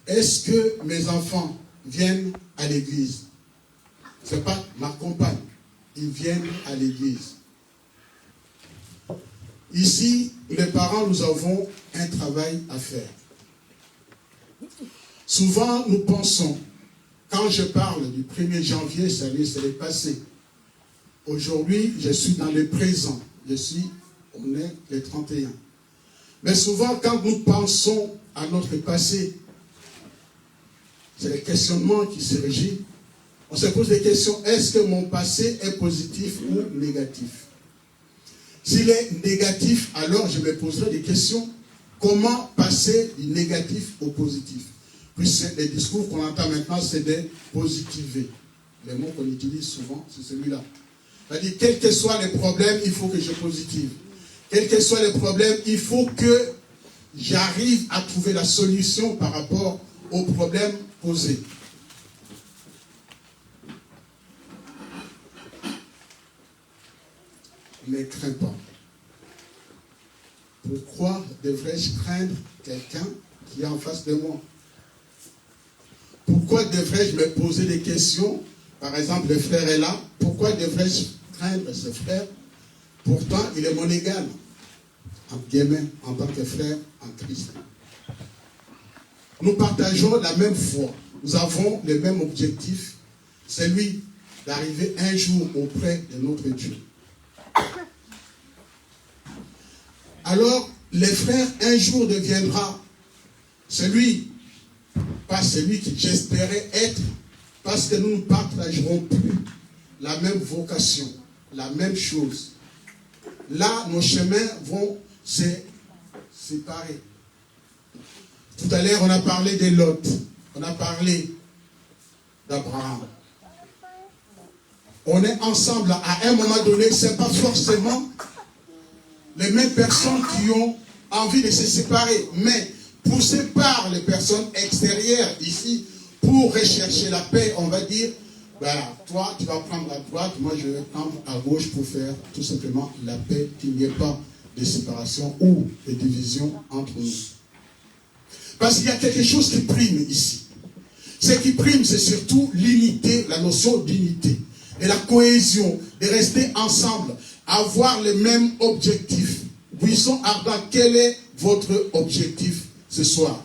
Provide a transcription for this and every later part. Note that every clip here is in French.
est-ce que mes enfants viennent à l'église? Ce n'est pas ma compagne. Ils viennent à l'église. Ici, les parents, nous avons un travail à faire. Souvent, nous pensons, quand je parle du 1er janvier, c'est le passé. Aujourd'hui, je suis dans le présent. On est le 31. Mais souvent, quand nous pensons à notre passé, c'est le questionnement qui se régit. On se pose des questions, est-ce que mon passé est positif ou négatif? S'il est négatif, alors je me poserai des questions. Comment passer du négatif au positif? Puisque les discours qu'on entend maintenant, c'est des positivés. Le mot qu'on utilise souvent, c'est celui-là. C'est-à-dire, quels que soient les problèmes, il faut que je positive. Quels que soient les problèmes, il faut que j'arrive à trouver la solution par rapport aux problèmes posés. Ne crains pas. Pourquoi devrais-je craindre quelqu'un qui est en face de moi? Pourquoi devrais-je me poser des questions? Par exemple, le frère est là. Pourquoi devrais-je craindre ce frère? Pourtant, il est mon égal, entre guillemets, en tant que frère en Christ. Nous partageons la même foi. Nous avons le même objectif. C'est lui d'arriver un jour auprès de notre Dieu. Alors, les frères, un jour deviendra celui, pas celui qui j'espérais être, parce que nous ne partagerons plus la même vocation, la même chose. Là, nos chemins vont se séparer. Tout à l'heure, on a parlé de Lot, on a parlé d'Abraham. On est ensemble à un moment donné, ce n'est pas forcément les mêmes personnes qui ont envie de se séparer, mais poussées par les personnes extérieures ici pour rechercher la paix, on va dire, voilà, toi tu vas prendre à droite, moi je vais prendre à gauche pour faire tout simplement la paix, qu'il n'y ait pas de séparation ou de division entre nous. Parce qu'il y a quelque chose qui prime ici. Ce qui prime, c'est surtout l'unité, la notion d'unité, et la cohésion, de rester ensemble, avoir le même objectif. Buisson ardent, quel est votre objectif ce soir?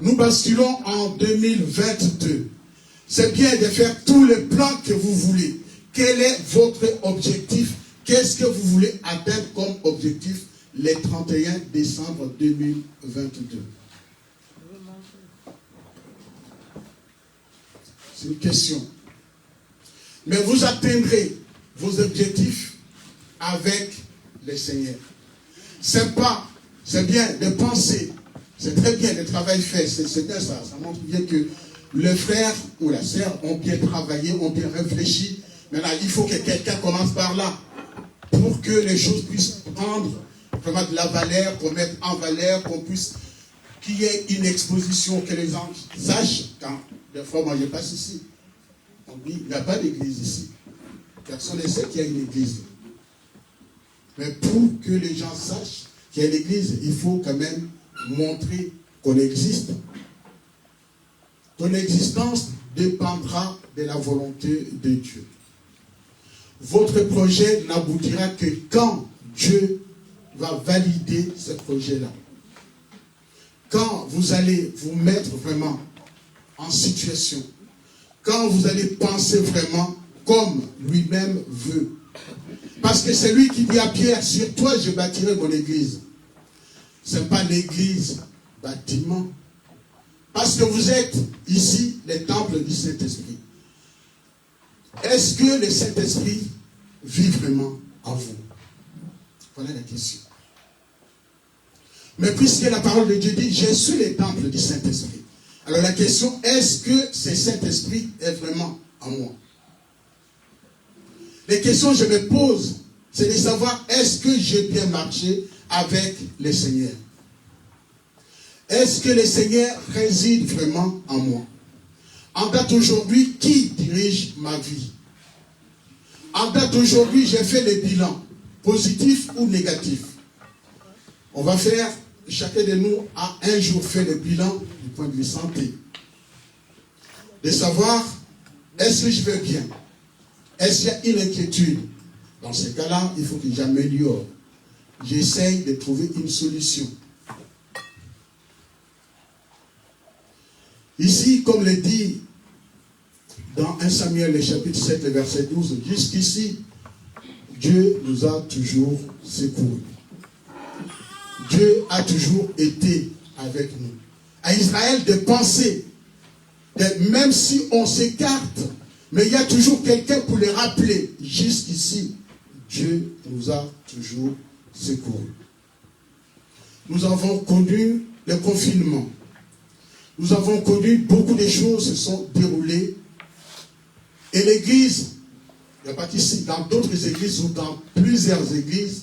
Nous basculons en 2022. C'est bien de faire tous les plans que vous voulez. Quel est votre objectif? Qu'est-ce que vous voulez atteindre comme objectif le 31 décembre 2022? C'est une question. Mais vous atteindrez vos objectifs avec le Seigneur. C'est bien de penser, c'est très bien le travail fait, c'est bien ça. Ça montre bien que le frère ou la sœur ont bien travaillé, ont bien réfléchi. Maintenant, il faut que quelqu'un commence par là pour que les choses puissent prendre vraiment de la valeur, qu'on mette en valeur, qu'on puisse, qu'il y ait une exposition, que les gens sachent. Quand des fois, moi, je passe ici, on dit, il n'y a pas d'église ici. Personne ne sait qu'il y a une église. Mais pour que les gens sachent qu'il y a une église, il faut quand même montrer qu'on existe. Ton existence dépendra de la volonté de Dieu. Votre projet n'aboutira que quand Dieu va valider ce projet-là. Quand vous allez vous mettre vraiment en situation, quand vous allez penser vraiment comme lui-même veut. Parce que c'est lui qui dit à Pierre, sur toi je bâtirai mon église. Ce n'est pas l'église bâtiment. Parce que vous êtes ici les temples du Saint-Esprit. Est-ce que le Saint-Esprit vit vraiment en vous? Voilà la question. Mais puisque la parole de Dieu dit, je suis le temple du Saint-Esprit. Alors la question, est-ce que ce Saint-Esprit est vraiment en moi? Les questions que je me pose, c'est de savoir, est-ce que j'ai bien marché avec le Seigneur? Est-ce que le Seigneur réside vraiment en moi? En date aujourd'hui, qui dirige ma vie? En date aujourd'hui, j'ai fait le bilan, positif ou négatif. On va faire chacun de nous a un jour fait le bilan du point de vue santé. De savoir, est-ce que je vais bien? Est-ce qu'il y a une inquiétude? Dans ce cas-là, il faut que j'améliore. J'essaye de trouver une solution. Ici, comme le dit dans 1 Samuel, le chapitre 7, le verset 12, jusqu'ici, Dieu nous a toujours secourus. Dieu a toujours été avec nous. À Israël, de penser que même si on s'écarte, mais il y a toujours quelqu'un pour les rappeler. Jusqu'ici, Dieu nous a toujours secourus. Nous avons connu le confinement. Nous avons connu beaucoup de choses se sont déroulées. Et l'église, il n'y a pas qu'ici, dans d'autres églises ou dans plusieurs églises,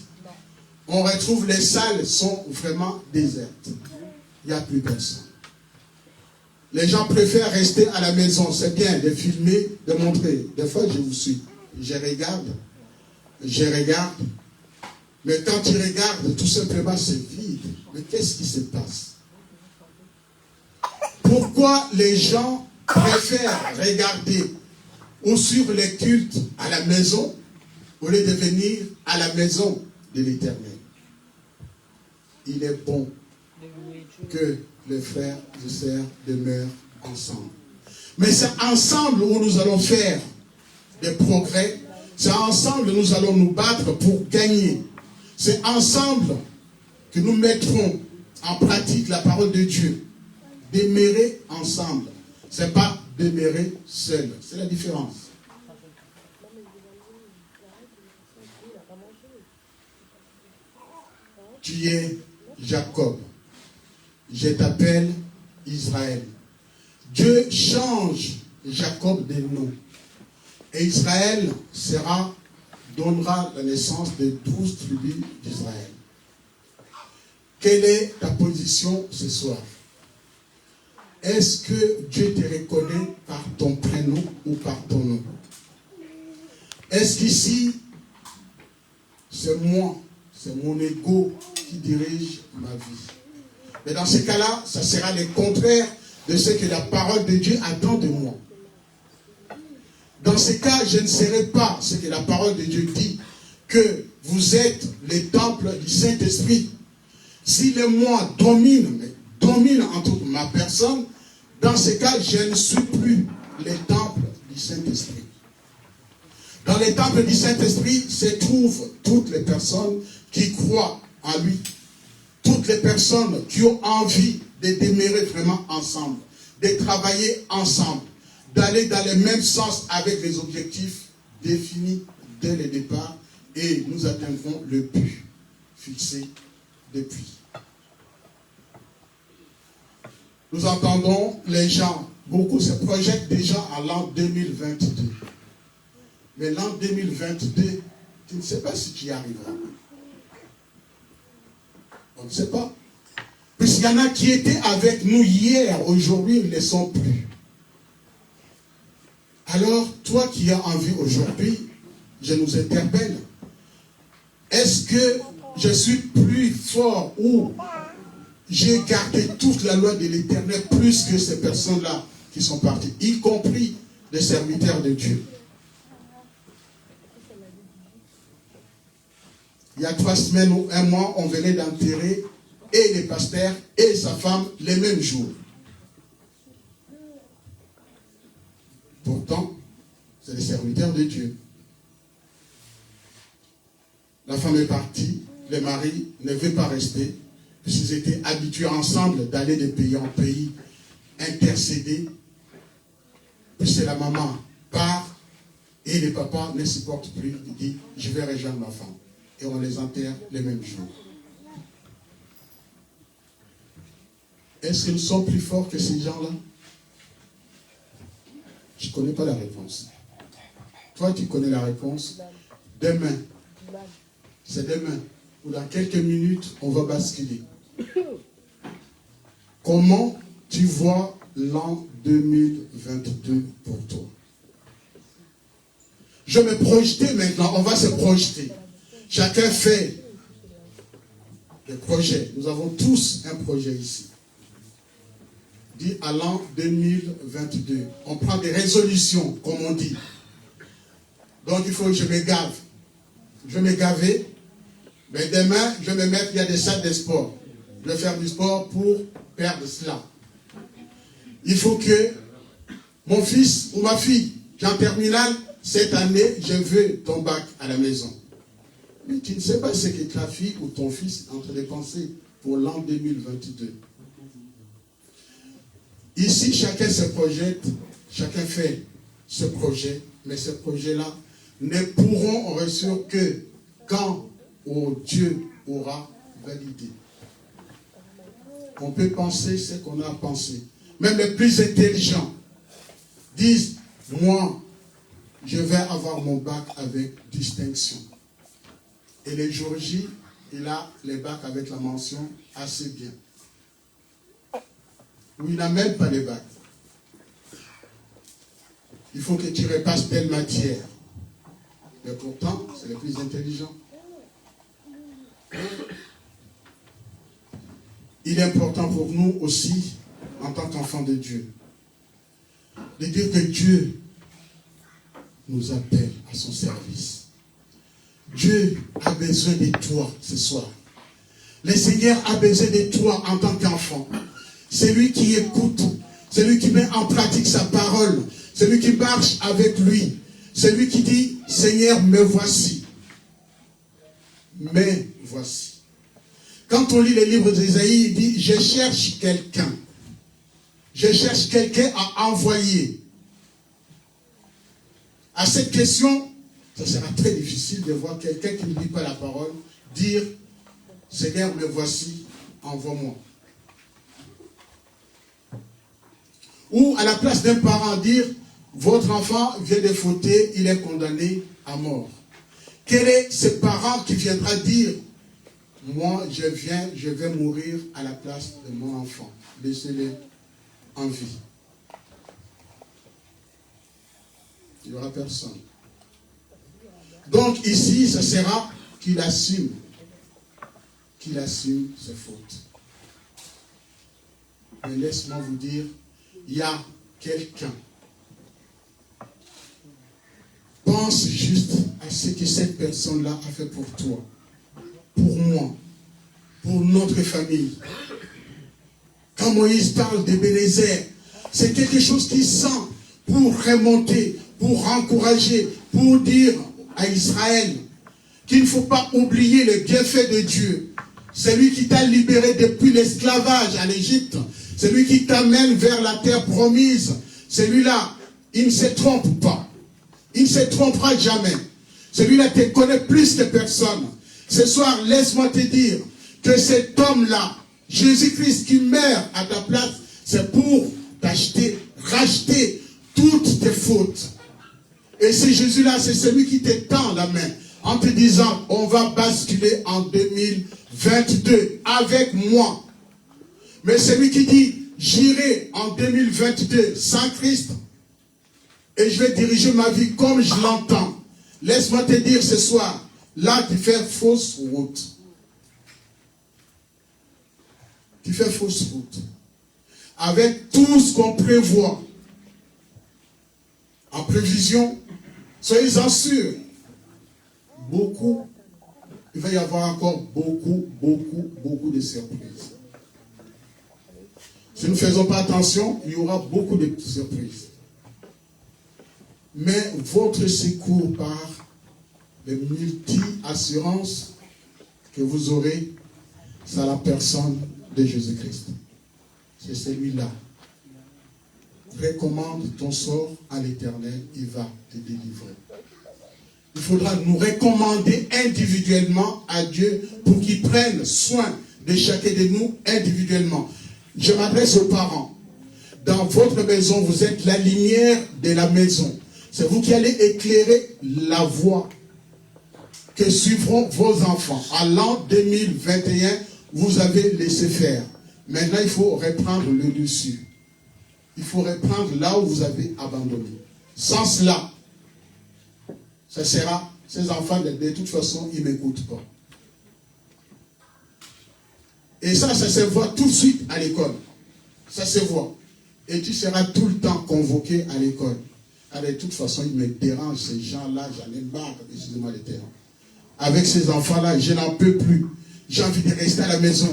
on retrouve les salles sont vraiment désertes. Il n'y a plus personne. Les gens préfèrent rester à la maison. C'est bien de filmer, de montrer. Des fois, je vous suis. Je regarde. Mais quand tu regardes, tout simplement, c'est vide. Mais qu'est-ce qui se passe? Pourquoi les gens préfèrent regarder ou suivre les cultes à la maison au lieu de venir à la maison de l'Éternel? Il est bon que les frères et sœurs demeurent ensemble. Mais c'est ensemble où nous allons faire des progrès. C'est ensemble que nous allons nous battre pour gagner. C'est ensemble que nous mettrons en pratique la parole de Dieu. Demeurer ensemble. Ce n'est pas demeurer seul. C'est la différence. Tu es Jacob. Je t'appelle Israël. Dieu change Jacob de nom. Et Israël donnera la naissance de 12 tribus d'Israël. Quelle est ta position ce soir? Est-ce que Dieu te reconnaît par ton prénom ou par ton nom? Est-ce qu'ici, c'est moi, c'est mon ego qui dirige ma vie? Mais dans ce cas-là, ça sera le contraire de ce que la parole de Dieu attend de moi. Dans ce cas, je ne serai pas ce que la parole de Dieu dit, que vous êtes les temples du Saint-Esprit. Si le moi domine en toute ma personne, dans ce cas, je ne suis plus les temples du Saint-Esprit. Dans les temples du Saint-Esprit se trouvent toutes les personnes qui croient en lui. Toutes les personnes qui ont envie de demeurer vraiment ensemble, de travailler ensemble, d'aller dans le même sens avec les objectifs définis dès le départ, et nous atteindrons le but fixé depuis. Nous entendons les gens, beaucoup se projettent déjà à l'an 2022. Mais l'an 2022, tu ne sais pas ce qui arrivera. On ne sait pas. Puisqu'il y en a qui étaient avec nous hier, aujourd'hui, ils ne le sont plus. Alors, toi qui as envie aujourd'hui, je nous interpelle. Est-ce que je suis plus fort ou j'ai gardé toute la loi de l'Éternel plus que ces personnes-là qui sont parties, y compris les serviteurs de Dieu? Il y a 3 semaines ou 1 mois, on venait d'enterrer et le pasteur et sa femme les mêmes jours. Pourtant, c'est les serviteurs de Dieu. La femme est partie, le mari ne veut pas rester, puisqu'ils étaient habitués ensemble d'aller de pays en pays, intercéder. Puis la maman part et le papa ne supporte plus, il dit, je vais rejoindre ma femme. Et on les enterre les mêmes jours. Est-ce que nous sommes plus forts que ces gens-là? Je ne connais pas la réponse. Toi, tu connais la réponse. Demain. C'est demain. Ou dans quelques minutes, on va basculer. Comment tu vois l'an 2022 pour toi? Je me projeter maintenant. On va se projeter. Chacun fait des projets. Nous avons tous un projet ici. Dit à l'an 2022. On prend des résolutions, comme on dit. Donc il faut que je me gave. Je vais me gaver. Mais demain, je vais me mettre, il y a des salles de sport. Je vais faire du sport pour perdre cela. Il faut que mon fils ou ma fille, qui est en terminale, cette année, je veux ton bac à la maison. Mais tu ne sais pas ce que ta fille ou ton fils est en train de penser pour l'an 2022. Ici, chacun se projette, chacun fait ce projet, mais ce projet-là ne pourront réussir que quand Dieu aura validé. On peut penser ce qu'on a pensé. Même les plus intelligents disent, moi, je vais avoir mon bac avec distinction. Et le jour J, il a les bacs avec la mention assez bien. Ou il n'a même pas les bacs. Il faut que tu repasses telle matière. Mais pourtant, c'est le plus intelligent. Il est important pour nous aussi, en tant qu'enfants de Dieu, de dire que Dieu nous appelle à son service. Dieu a besoin de toi ce soir. Le Seigneur a besoin de toi en tant qu'enfant. C'est lui qui écoute, c'est lui qui met en pratique sa parole, c'est lui qui marche avec lui, c'est lui qui dit, Seigneur, me voici. Me voici. Quand on lit les livres d'Ésaïe, il dit, je cherche quelqu'un. Je cherche quelqu'un à envoyer. À cette question, ça sera très difficile de voir quelqu'un qui ne lit pas la parole dire, Seigneur, me voici, envoie-moi. Ou à la place d'un parent dire, votre enfant vient de fauter, il est condamné à mort. Quel est ce parent qui viendra dire, moi je vais mourir à la place de mon enfant. Laissez-le en vie. Il n'y aura personne. Donc ici, ce sera qu'il assume ses fautes. Mais laisse-moi vous dire, il y a quelqu'un. Pense juste à ce que cette personne-là a fait pour toi, pour moi, pour notre famille. Quand Moïse parle d'Ebenezer, c'est quelque chose qui sent pour remonter, pour encourager, pour dire à Israël qu'il ne faut pas oublier le bienfait de Dieu. C'est lui qui t'a libéré depuis l'esclavage à l'Égypte. C'est lui qui t'amène vers la terre promise. Celui-là, il ne se trompe pas. Il ne se trompera jamais. Celui-là te connaît plus que personne. Ce soir, laisse-moi te dire que cet homme-là, Jésus-Christ qui meurt à ta place, c'est pour t'acheter, racheter toutes tes fautes. Et ce Jésus-là, c'est celui qui te tend la main en te disant, on va basculer en 2022 avec moi. Mais celui qui dit, j'irai en 2022 sans Christ et je vais diriger ma vie comme je l'entends. Laisse-moi te dire ce soir, là tu fais fausse route. Tu fais fausse route. Avec tout ce qu'on prévoit en prévision, soyez-en sûrs. Il va y avoir encore beaucoup de surprises. Si nous ne faisons pas attention, il y aura beaucoup de surprises. Mais votre secours par les multi-assurances que vous aurez, c'est la personne de Jésus-Christ. C'est celui-là. Recommande ton sort à l'Éternel, il va te délivrer. Il faudra nous recommander individuellement à Dieu pour qu'il prenne soin de chacun de nous individuellement. Je m'adresse aux parents. Dans votre maison, vous êtes la lumière de la maison. C'est vous qui allez éclairer la voie que suivront vos enfants. À l'an 2021, vous avez laissé faire. Maintenant, il faut reprendre le dessus. Il faut reprendre là où vous avez abandonné. Sans cela, ça sera, ces enfants, de toute façon, ils ne m'écoutent pas. Et ça se voit tout de suite à l'école. Ça se voit. Et tu seras tout le temps convoqué à l'école. De toute façon, ils me dérangent, ces gens-là, j'en ai marre, excusez-moi les termes. Avec ces enfants-là, je n'en peux plus. J'ai envie de rester à la maison.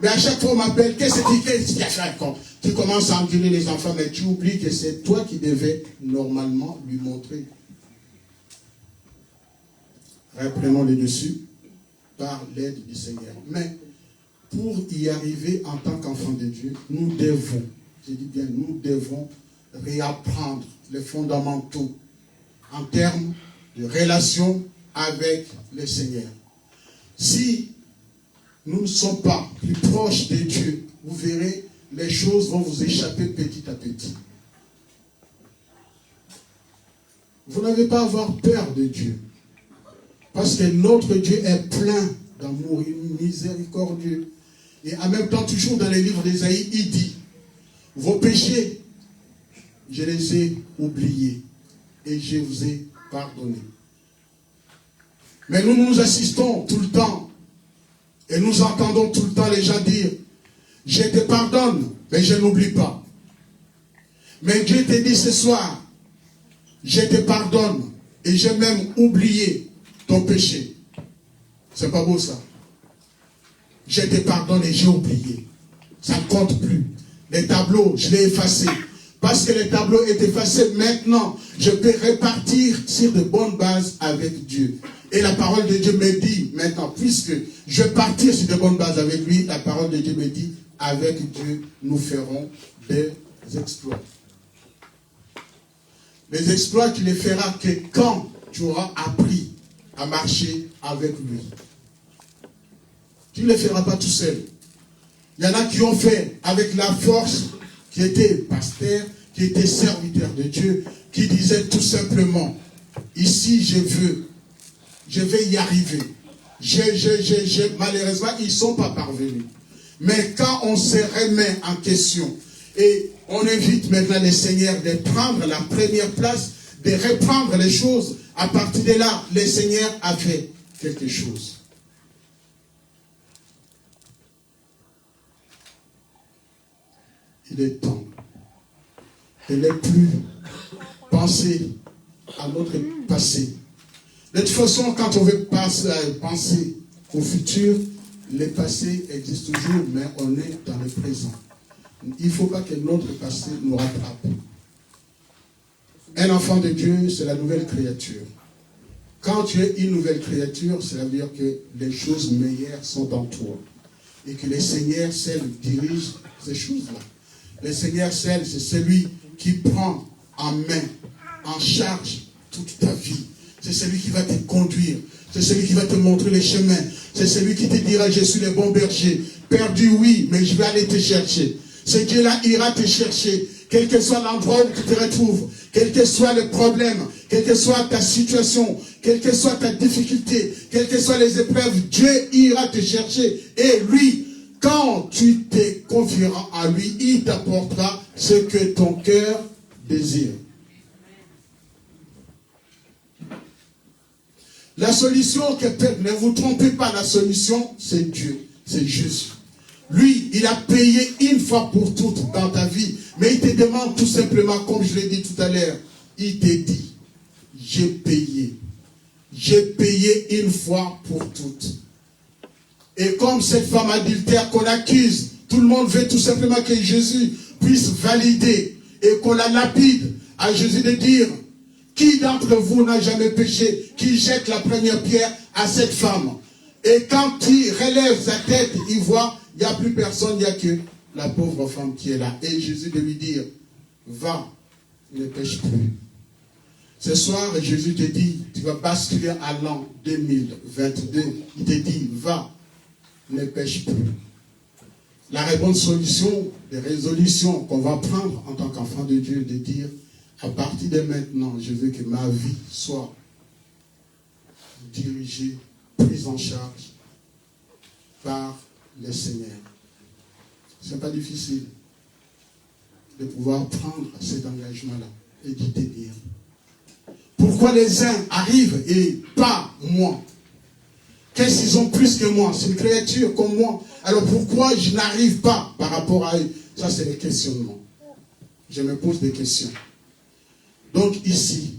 Mais à chaque fois, on m'appelle, qu'est-ce qu'il y a fait? Tu commences à engueuler les enfants, mais tu oublies que c'est toi qui devais normalement lui montrer. Reprenons le dessus par l'aide du Seigneur. Mais pour y arriver en tant qu'enfant de Dieu, nous devons, je dis bien, nous devons réapprendre les fondamentaux en termes de relation avec le Seigneur. Si nous ne sommes pas plus proches de Dieu, vous verrez, les choses vont vous échapper petit à petit. Vous n'avez pas à avoir peur de Dieu. Parce que notre Dieu est plein d'amour, miséricordieux. Et en même temps, toujours dans les livres d'Ésaïe, il dit, vos péchés, je les ai oubliés et je vous ai pardonné. Mais nous assistons tout le temps et nous entendons tout le temps les gens dire, je te pardonne, mais je n'oublie pas. Mais Dieu te dit ce soir, je te pardonne et j'ai même oublié ton péché. C'est pas beau ça. Je te pardonne et j'ai oublié. Ça ne compte plus. Les tableaux, je l'ai effacé. Parce que les tableaux est effacé, maintenant, je peux repartir sur de bonnes bases avec Dieu. Et la parole de Dieu me dit, maintenant, puisque je vais partir sur de bonnes bases avec lui, la parole de Dieu me dit, avec Dieu, nous ferons des exploits. Les exploits, tu les feras que quand tu auras appris à marcher avec lui. Tu ne les feras pas tout seul. Il y en a qui ont fait avec la force, qui étaient pasteurs, qui étaient serviteurs de Dieu, qui disaient tout simplement, ici je vais y arriver. Malheureusement, ils ne sont pas parvenus. Mais quand on se remet en question, et on invite maintenant les seigneurs de prendre la première place, de reprendre les choses, à partir de là, le Seigneur a fait quelque chose. Il est temps de ne plus penser à notre passé. De toute façon, quand on veut penser au futur, le passé existe toujours, mais on est dans le présent. Il ne faut pas que notre passé nous rattrape. Un enfant de Dieu, c'est la nouvelle créature. Quand tu es une nouvelle créature, cela veut dire que les choses meilleures sont en toi. Et que le Seigneur seul dirige ces choses-là. Le Seigneur seul, c'est celui qui prend en main, en charge toute ta vie. C'est celui qui va te conduire. C'est celui qui va te montrer les chemins. C'est celui qui te dira, je suis le bon berger. Perdu, oui, mais je vais aller te chercher. Ce Dieu-là ira te chercher. Quel que soit l'endroit où tu te retrouves, quel que soit le problème, quelle que soit ta situation, quelle que soit ta difficulté, quelles que soient les épreuves, Dieu ira te chercher. Et lui, quand tu te confieras à lui, il t'apportera ce que ton cœur désire. La solution, ne vous trompez pas, la solution, c'est Dieu, c'est Jésus. Lui, il a payé une fois pour toutes dans ta vie. Mais il te demande tout simplement, comme je l'ai dit tout à l'heure, il te dit, j'ai payé. J'ai payé une fois pour toutes. Et comme cette femme adultère qu'on accuse, tout le monde veut tout simplement que Jésus puisse valider et qu'on la lapide. À Jésus de dire, qui d'entre vous n'a jamais péché, qui jette la première pierre à cette femme. Et quand il relève sa tête, il voit, il n'y a plus personne, il n'y a que la pauvre femme qui est là. Et Jésus de lui dire, va, ne pêche plus. Ce soir, Jésus te dit, tu vas basculer à l'an 2022. Il te dit, va, ne pêche plus. La bonne solution, les résolutions qu'on va prendre en tant qu'enfant de Dieu, de dire, à partir de maintenant, je veux que ma vie soit dirigée, prise en charge par le Seigneur. Ce n'est pas difficile de pouvoir prendre cet engagement-là et de te dire. Pourquoi les uns arrivent et pas moi? Qu'est-ce qu'ils ont plus que moi? C'est une créature comme moi. Alors pourquoi je n'arrive pas par rapport à eux? Ça, c'est les questionnements. Je me pose des questions. Donc ici,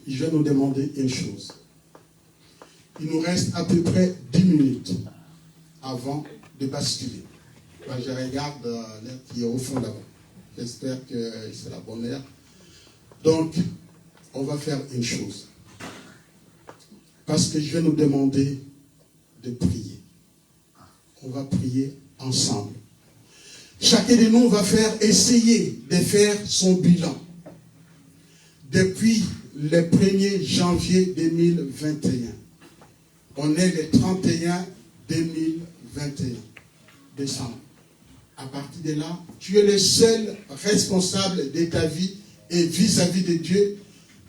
je vais nous demander une chose. Il nous reste à peu près 10 minutes avant de basculer. Ben, je regarde l'air qui est au fond là-bas. J'espère que c'est la bonne heure. Donc, on va faire une chose. Parce que je vais nous demander de prier. On va prier ensemble. Chacun de nous va essayer de faire son bilan. Depuis le 1er janvier 2021. On est le 31 2021 décembre. À partir de là, tu es le seul responsable de ta vie et vis-à-vis de Dieu.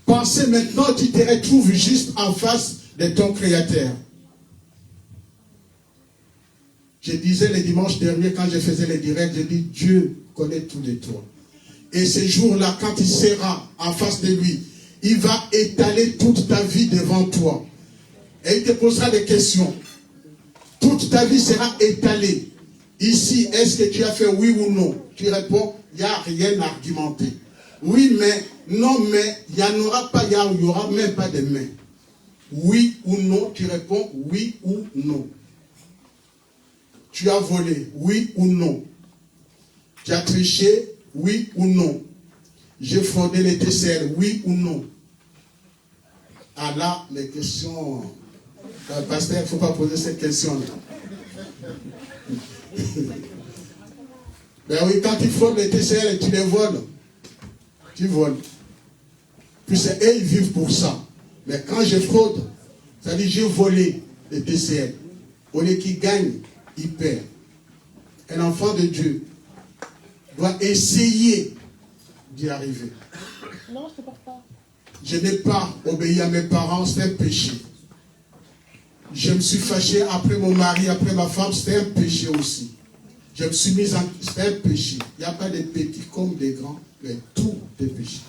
Pensez maintenant, tu te retrouves juste en face de ton Créateur. Je disais le dimanche dernier, quand je faisais les directs, je dis, Dieu connaît tout de toi. Et ce jour-là, quand il sera en face de lui, il va étaler toute ta vie devant toi. Et il te posera des questions. Toute ta vie sera étalée. Ici, est-ce que tu as fait oui ou non? Tu réponds, il n'y a rien à argumenter. Oui, mais, non, mais, il n'y en aura pas, il n'y aura même pas de mais. Oui ou non, tu réponds oui ou non. Tu as volé, oui ou non. Tu as triché, oui ou non. J'ai fraudé les TCL, oui ou non. Ah là, les questions... Pasteur, il ne faut pas poser cette question-là. Ben oui, quand tu fraudes les TCL et tu les voles, tu voles. Puis c'est eux, ils vivent pour ça. Mais quand je fraude, ça dit j'ai volé les TCL. Au lieu qu'il gagne, il perd. Un enfant de Dieu doit essayer d'y arriver. Non, je ne porte pas. Je n'ai pas obéi à mes parents, c'est un péché. Je me suis fâché après mon mari, après ma femme, c'était un péché aussi. Je me suis mis en... C'était un péché. Il n'y a pas de petits comme des grands, mais tout est péché.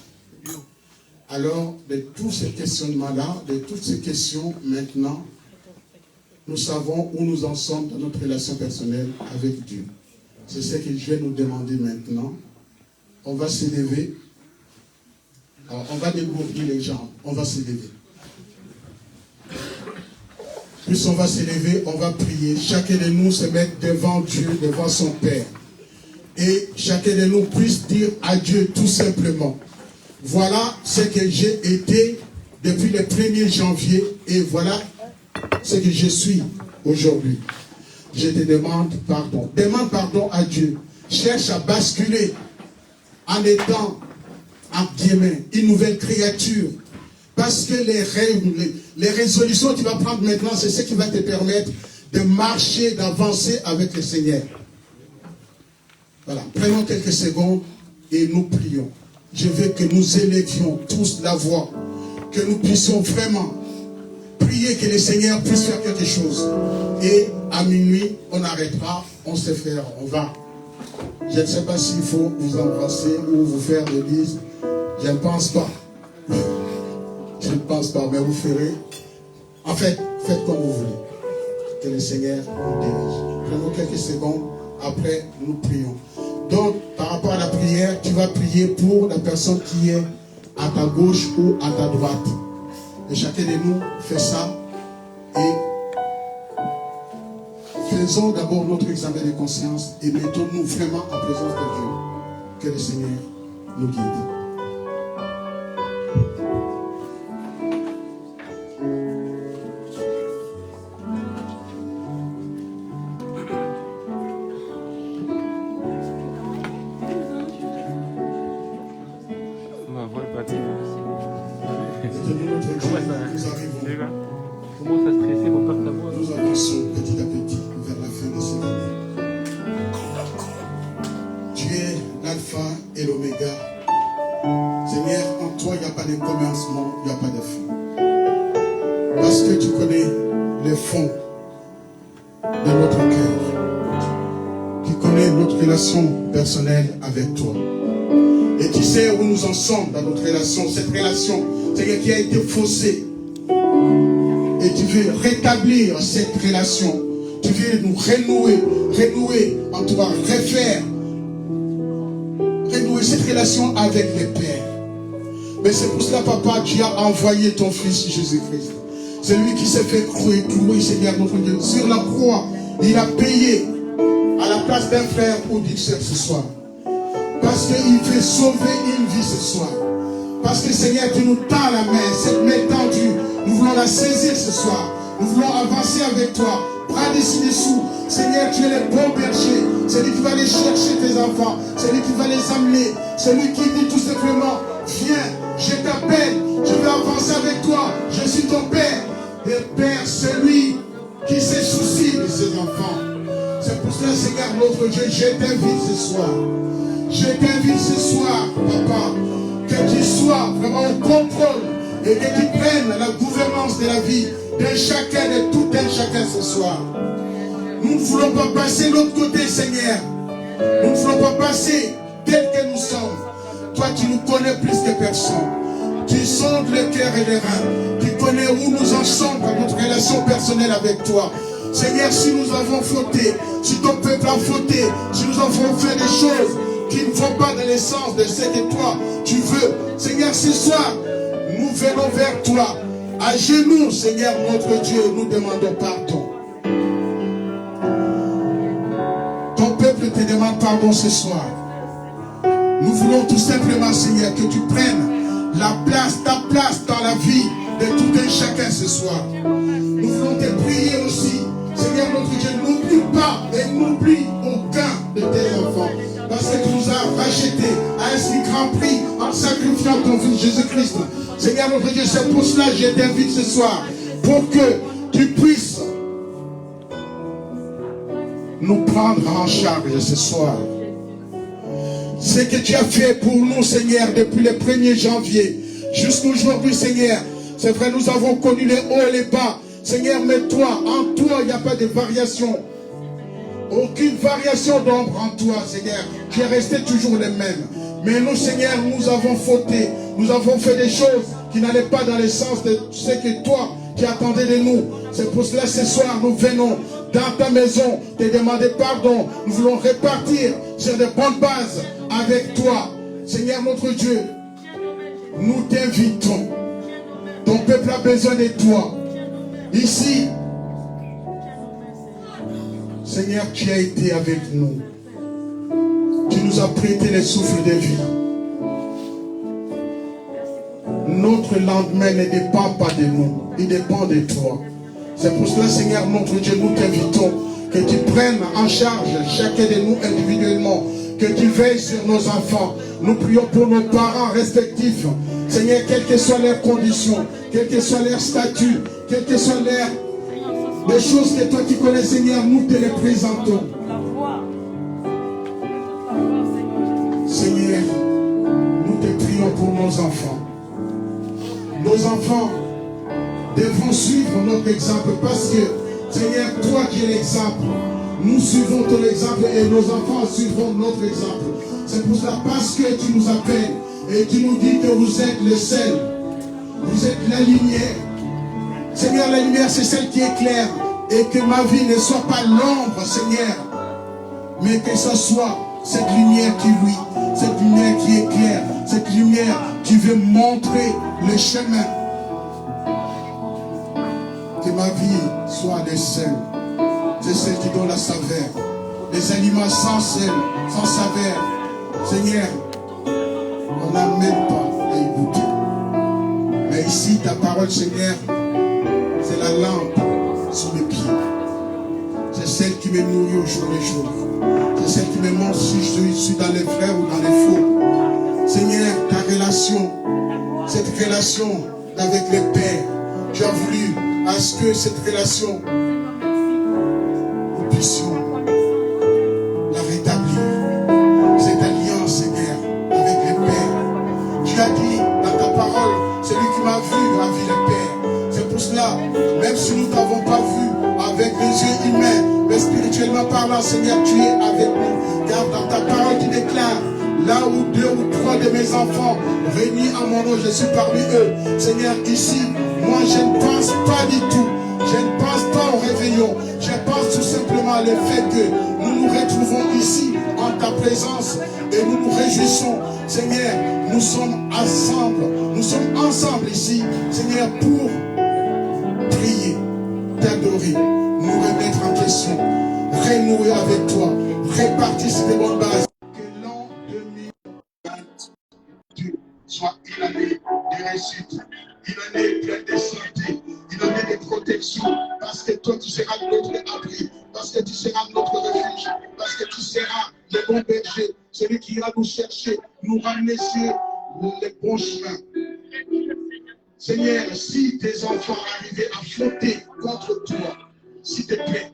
Alors, de tous ces questionnements-là, de toutes ces questions, maintenant, nous savons où nous en sommes dans notre relation personnelle avec Dieu. C'est ce que je vais nous demander maintenant. On va s'élever. Alors, on va dégourdir les jambes. On va s'élever. Plus on va s'élever, on va prier. Chacun de nous se mettre devant Dieu, devant son Père. Et chacun de nous puisse dire à Dieu tout simplement. Voilà ce que j'ai été depuis le 1er janvier et voilà ce que je suis aujourd'hui. Je te demande pardon. Demande pardon à Dieu. Cherche à basculer en étant, entre guillemets, une nouvelle créature. Parce que les résolutions que tu vas prendre maintenant, c'est ce qui va te permettre de marcher, d'avancer avec le Seigneur. Voilà. Prenons quelques secondes et nous prions. Je veux que nous élevions tous la voix, que nous puissions vraiment prier que le Seigneur puisse faire quelque chose. Et à minuit, on arrêtera, on se fera, on va. Je ne sais pas s'il faut vous embrasser ou vous faire des bises. Je ne pense pas. Je ne pense pas, mais vous ferez. En fait, faites comme vous voulez. Que le Seigneur nous dirige. Prenons quelques secondes, après nous prions. Donc, par rapport à la prière, tu vas prier pour la personne qui est à ta gauche ou à ta droite. Et chacun de nous fait ça. Et faisons d'abord notre examen de conscience et mettons-nous vraiment en présence de Dieu. Que le Seigneur nous guide. Nous avançons petit à petit vers la fin de cette année. Tu es l'alpha et l'oméga. Seigneur, en toi, il n'y a pas de commencement, il n'y a pas de fin. Parce que tu connais les fonds de notre cœur. Tu connais notre relation personnelle avec toi. Et tu sais où nous en sommes dans notre relation. Cette relation, Seigneur, qui a été faussée. et tu veux rétablir cette relation. Tu veux nous renouer en toi, renouer cette relation avec les pères. Mais c'est pour cela, papa, tu as envoyé ton fils Jésus-Christ. C'est lui qui s'est fait clouer, Seigneur notre Dieu. Sur la croix, il a payé à la place d'un frère ou d'une sœur ce soir. Parce qu'il veut sauver une vie ce soir. Parce que Seigneur, tu nous tends la main, cette main tendue, nous voulons la saisir ce soir. Nous voulons avancer avec toi, bras dessus dessous. Seigneur, tu es le bon berger. C'est lui qui va aller chercher tes enfants. C'est lui qui va les amener. C'est lui qui dit tout simplement, viens, je t'appelle, je veux avancer avec toi. Je suis ton Père. Et Père, celui qui se soucie de ses enfants. C'est pour cela, Seigneur, notre Dieu, je t'invite ce soir. Je t'invite ce soir, papa, que tu sois vraiment au contrôle et que tu prennes la gouvernance de la vie d'un chacun, de tout un chacun ce soir. Nous ne voulons pas passer de l'autre côté, Seigneur. Nous ne voulons pas passer tel que nous sommes. Toi, tu nous connais plus que personne. Tu sondes le cœur et les reins. Tu connais où nous en sommes dans notre relation personnelle avec toi. Seigneur, si nous avons fauté, si ton peuple a fauté, si nous avons fait des choses qui ne vont pas dans le sens de ce que toi, tu veux. Seigneur, ce soir, nous venons vers toi. À genoux, Seigneur, notre Dieu, nous demandons pardon. Ton peuple te demande pardon ce soir. Nous voulons tout simplement, Seigneur, que tu prennes la place, ta place dans la vie de tout un chacun ce soir. Nous voulons te prier aussi. Seigneur, notre Dieu, n'oublie pas et n'oublie aucun de tes enfants. Parce que tu nous as rachetés à un si grand prix en sacrifiant ton Fils Jésus-Christ. Seigneur, notre Dieu, c'est pour cela que je t'invite ce soir. Pour que tu puisses nous prendre en charge ce soir. Ce que tu as fait pour nous, Seigneur, depuis le 1er janvier jusqu'à aujourd'hui, Seigneur. C'est vrai, nous avons connu les hauts et les bas. Seigneur, mais toi, en toi, il n'y a pas de variation. Aucune variation d'ombre en toi, Seigneur. Tu es resté toujours le même. Mais nous, Seigneur, nous avons fauté. Nous avons fait des choses qui n'allaient pas dans le sens de ce que toi, tu attendais de nous. C'est pour cela, ce soir, nous venons dans ta maison te demander pardon. Nous voulons repartir sur de bonnes bases avec toi. Seigneur, notre Dieu, nous t'invitons. Ton peuple a besoin de toi. Ici, Seigneur, tu as été avec nous. Tu nous as prêté le souffle de vie. Notre lendemain ne dépend pas de nous. Il dépend de toi. C'est pour cela, Seigneur, notre Dieu, nous t'invitons que tu prennes en charge chacun de nous individuellement. Que tu veilles sur nos enfants. Nous prions pour nos parents respectifs. Seigneur, quelles que soient leurs conditions, quel que soit leur statut, quelles que soient les choses que toi tu connais, Seigneur, nous te les présentons. Seigneur, nous te prions pour nos enfants. Nos enfants devront suivre notre exemple parce que, Seigneur, toi qui es l'exemple, nous suivons ton exemple et nos enfants suivront notre exemple. C'est pour cela, parce que tu nous appelles et tu nous dis que vous êtes le sel, vous êtes la lumière. Seigneur, la lumière, c'est celle qui éclaire. Et que ma vie ne soit pas l'ombre, Seigneur, mais que ce soit cette lumière qui luit, cette lumière qui éclaire, cette lumière qui veut montrer le chemin. Que ma vie soit des sels, c'est celle qui donne la saveur. Des aliments sans sel, sans saveur. Seigneur, on n'a même pas à y goûter. Mais ici, ta parole, Seigneur, c'est la lampe sur mes pieds. C'est celle qui me nourrit au jour le jour. C'est celle qui me montre si je suis dans les vrais ou dans les faux. Seigneur, ta relation, cette relation avec le Père, tu as voulu à ce que cette relation, nous puissions la rétablir. Cette alliance, Seigneur, avec le Père. Tu as dit dans ta parole, celui qui m'a vu a vu le Père. C'est pour cela, même si nous ne t'avons pas vu avec les yeux humains, mais spirituellement parlant, Seigneur, tu es avec nous. Car dans ta parole, tu déclares, là où deux ou trois de mes enfants réunis à mon nom, je suis parmi eux. Seigneur, ici, moi je ne pense pas du tout. Je ne pense pas au réveillon. Je pense tout simplement à le fait que nous nous retrouvons ici en ta présence et nous nous réjouissons. Seigneur, nous sommes ensemble ici, Seigneur, pour prier, t'adorer, nous remettre en question, renouer avec toi, répartir sur des bonnes bases. Que l'an 2022 soit une année de réussite, une année pleine de santé, une année de protection, parce que toi tu seras notre abri, parce que tu seras notre refuge, parce que tu seras le bon berger, celui qui ira nous chercher, nous ramener sur les bons chemins. Seigneur, si tes enfants arrivaient à flotter contre toi, s'il te plaît,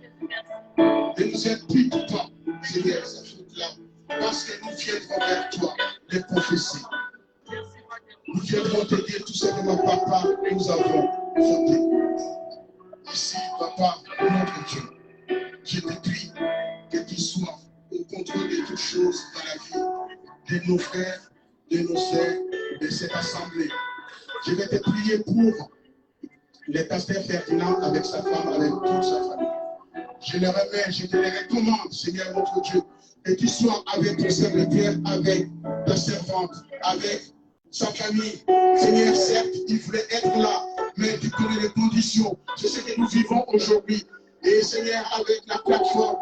ne nous implique pas, Seigneur, cette faute-là, parce que nous viendrons vers toi les prophéties. Nous viendrons te dire tout simplement, papa, nous avons fauté. Ici, papa, notre Dieu, je te prie que tu sois au contrôle de toutes choses dans la vie de nos frères, de nos sœurs, de cette assemblée. Je vais te prier pour le pasteur Ferdinand avec sa femme, avec toute sa famille. Je les remets, je te les recommande, Seigneur notre Dieu, que tu sois avec ton serviteur, avec ta servante, avec sa famille. Seigneur, certes, il voulait être là, mais tu connais les conditions. C'est ce que nous vivons aujourd'hui. Et Seigneur, avec la plateforme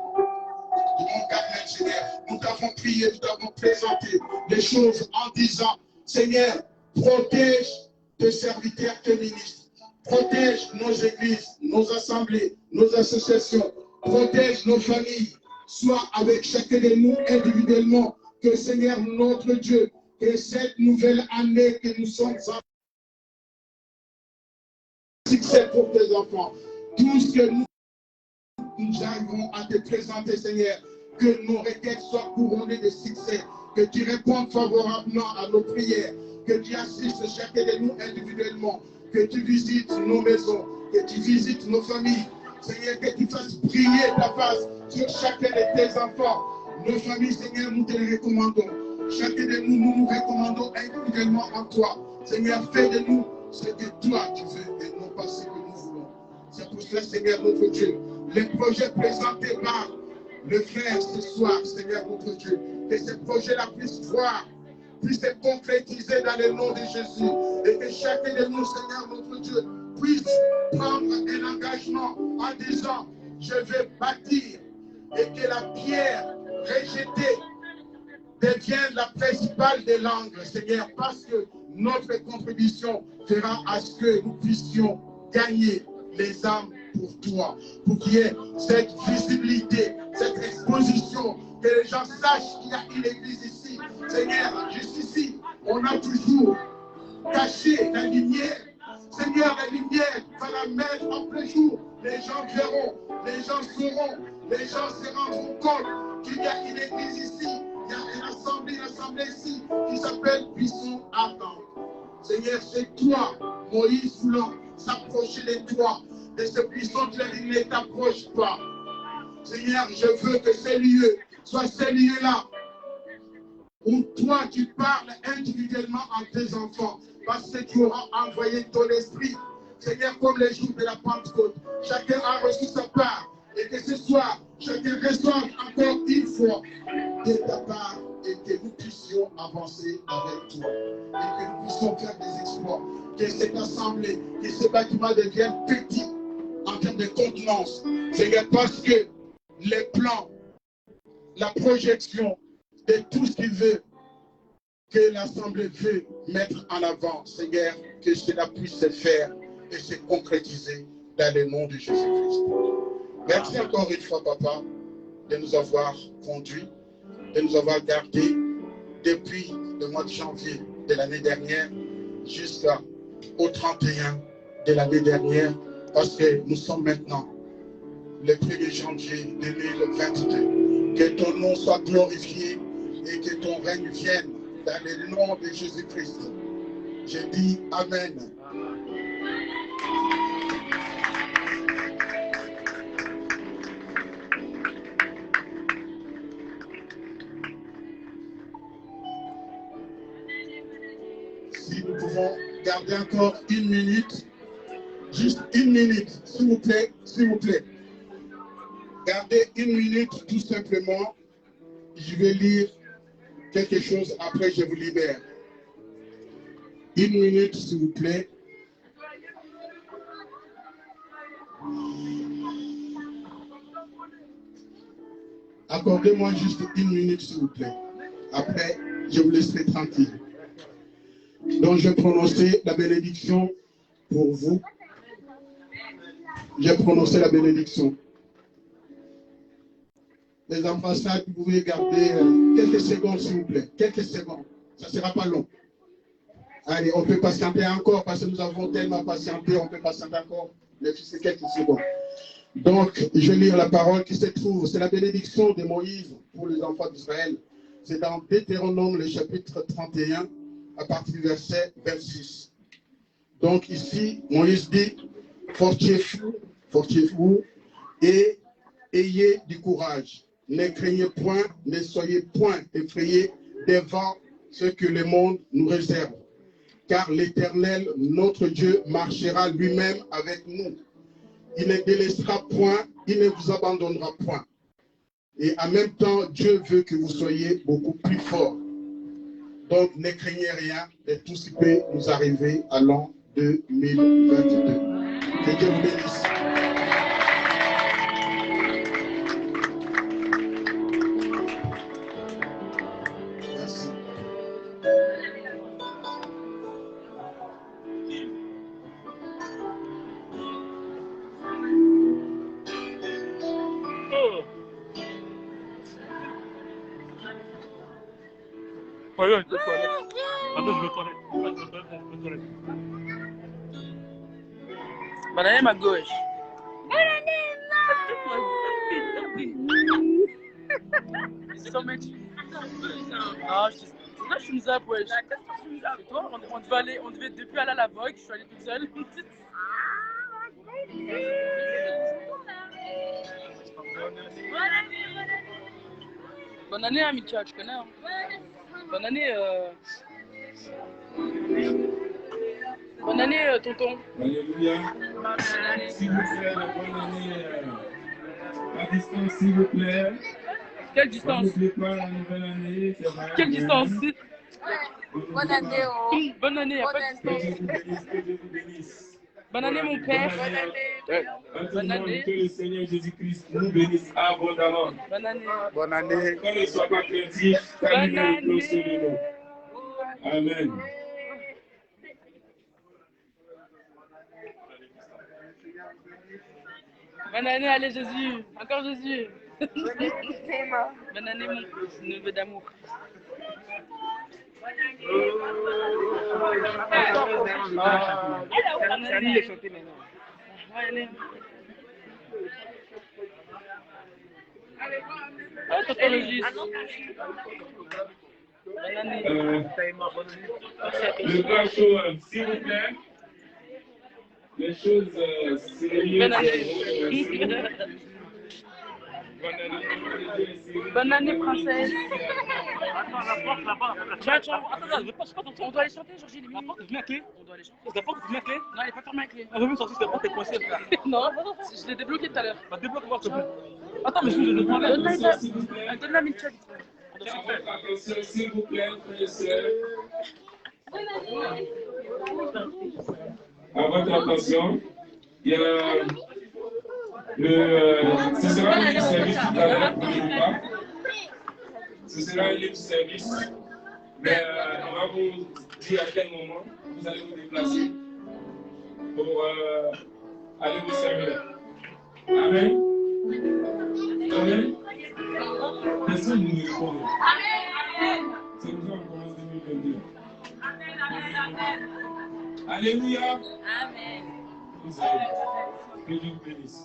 de mon Carmel, Seigneur, nous t'avons prié, nous t'avons présenté les choses en disant, Seigneur, protège tes serviteurs, tes ministres. Protège nos églises, nos assemblées, nos associations. Protège nos familles. Sois avec chacun de nous individuellement. Que Seigneur, notre Dieu, que cette nouvelle année que nous sommes en succès pour tes enfants. Tout ce que nous arrivons à te présenter, Seigneur, que nos requêtes soient couronnées de succès. Que tu répondes favorablement à nos prières. Que tu assistes chacun de nous individuellement. Que tu visites nos maisons, que tu visites nos familles. Seigneur, que tu fasses briller ta face sur chacun de tes enfants. Nos familles, Seigneur, nous te les recommandons. Chacun de nous, nous nous recommandons individuellement en toi. Seigneur, fais de nous ce que toi tu veux et non pas ce que nous voulons. C'est pour cela, Seigneur, notre Dieu, les projets présentés par le frère ce soir, Seigneur, notre Dieu, que ces projets-là puissent voir, puisse se concrétiser dans le nom de Jésus et que chacun de nous, Seigneur notre Dieu, puisse prendre un engagement en disant, je vais bâtir et que la pierre rejetée devienne la principale des langues, Seigneur, parce que notre contribution fera à ce que nous puissions gagner les âmes pour toi, pour qu'il y ait cette visibilité, cette exposition, que les gens sachent qu'il y a une église ici. Seigneur, juste ici, on a toujours caché la lumière. Seigneur, la lumière va la mettre en plein jour. Les gens verront, les gens sauront, les gens se rendront compte qu'il y a une église ici. Il y a une assemblée ici qui s'appelle Buisson Ardent. Seigneur, c'est toi, Moïse voulant s'approcher de toi, de ce buisson clair, il ne t'approche pas. Seigneur, je veux que ces lieux soient ces lieux-là où toi tu parles individuellement à tes enfants, parce que tu auras envoyé ton esprit. Seigneur, comme les jours de la Pentecôte, chacun a reçu sa part, et que ce soir, chacun reçoive encore une fois de ta part, et que nous puissions avancer avec toi, et que nous puissions faire des exploits, que cette assemblée, que ce bâtiment devienne petit en termes de contenance. Seigneur, parce que les plans, la projection de tout ce qu'il veut, que l'Assemblée veut mettre en avant, Seigneur, que cela puisse se faire et se concrétiser dans le nom de Jésus-Christ. Merci encore une fois, Papa, de nous avoir conduits, de nous avoir gardés depuis le mois de janvier de l'année dernière jusqu'au 31 de l'année dernière, parce que nous sommes maintenant le 1er janvier 2022. Que ton nom soit glorifié et que ton règne vienne dans le nom de Jésus-Christ. Je dis Amen. Si nous pouvons garder encore 1 minute, juste 1 minute, s'il vous plaît, s'il vous plaît. Gardez 1 minute tout simplement. Je vais lire quelque chose, après je vous libère. 1 minute, s'il vous plaît. Accordez-moi juste 1 minute, s'il vous plaît. Après, je vous laisserai tranquille. Donc, je vais prononcer la bénédiction pour vous. J'ai prononcé la bénédiction. Les enfants, ça, vous pouvez garder quelques secondes, s'il vous plaît. Quelques secondes. Ça ne sera pas long. Allez, on peut patienter encore parce que nous avons tellement patienté. On peut patienter encore quelques secondes. Donc, je vais lire la parole qui se trouve. C'est la bénédiction de Moïse pour les enfants d'Israël. C'est dans Deutéronome, le chapitre 31, à partir du verset 26. Donc ici, Moïse dit, fortifiez-vous et ayez du courage. Ne craignez point, ne soyez point effrayés devant ce que le monde nous réserve. Car l'Éternel, notre Dieu, marchera lui-même avec nous. Il ne délaissera point, il ne vous abandonnera point. Et en même temps, Dieu veut que vous soyez beaucoup plus forts. Donc, ne craignez rien de tout ce qui peut nous arriver à l'an 2022. Que Dieu vous bénisse. Merci. Ouais, je vais aux toilettes. Attends, je vais aux toilettes. Bonne année, ma gauche. So much. Ah, là, je suis une zap, ouais. Et toi, on devait depuis aller à la Vogue, je suis allée toute seule. Bonne année, Amicia, tu connais. Hein. Bonne année, bonne année, tonton. Alléluia. S'il vous plaît, bonne année à distance, s'il vous plaît. Quelle distance? N'oubliez pas la nouvelle année. Quelle distance? Bonne année, oh. Bonne année, il n'y a pas de Que distance. Dieu vous bénisse, que Dieu vous bénisse. Bonne année, mon père. Bonne année. À tout Bonne le monde, année. que le Seigneur Jésus-Christ nous bénisse abondamment. Bonne année. Bonne année. Qu'on ne soit pas craintif, car il est le plus de nous. Amen. Bonne année, allez Jésus. Encore Jésus. Bonne année, mon neveu d'amour. Bonne année. Ah, tonton Régis. Bonne année. Le grand show, s'il vous plaît. Les choses sérieuses. Bonne année. Bonne année, princesse. Attends, la porte là-bas. Attends, je veux pas t'entendre. On doit aller chanter, Georgie. La porte est bien clé. On doit aller chanter. La porte est bien clé. Non, elle est pas fermée avec clé. On veut même sortir cette porte est coincée, frère. Non, je l'ai débloqué tout à l'heure. Bah, débloque-moi, s'il te plaît. Attends, mais je vais te demander. Donne-la, Mitchell. À votre attention, s'il vous plaît, frères et sœurs. À votre attention, il y a ce sera un libre service tout à l'heure, n'oubliez pas. Ce sera un libre service, mais on va vous dire à quel moment vous allez vous déplacer pour aller vous servir. Amen. Amen. Personne ne nous répond. C'est pour ça qu'on commence 2022. Alléluia. Amen. Vous allez. Que Dieu vous bénisse.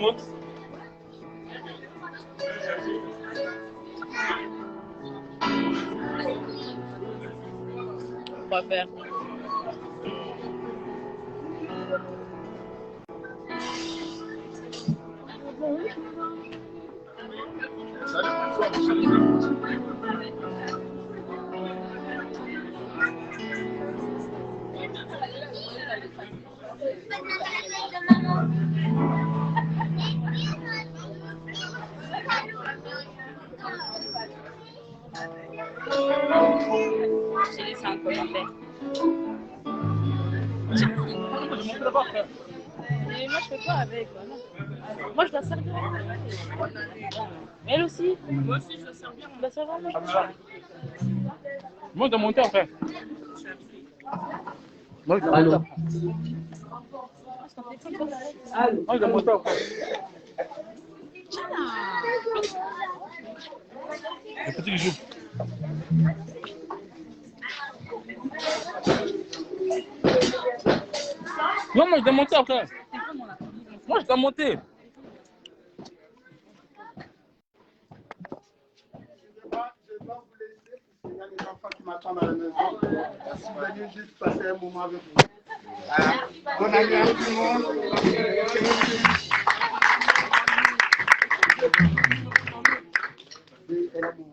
monte. On va faire. J'ai laissé un commentaire. Je monte là-bas, frère. Mais moi, je fais quoi avec? Non. Moi, je dois servir. Elle aussi. Moi aussi, je dois servir. On doit servir. Moi, je dois servir. Moi, je dois monter, frère. Moi, je dois Allô. monter. Moi, je dois monter, frère. Le petit joue. Non, moi, je dois monter, frère. Moi, je dois monter. Je dois vous laisser parce qu'il y a des enfants qui m'attendent à la maison. Si vous veniez juste passer un moment avec vous. Bonne année à tout le monde. Elle a mon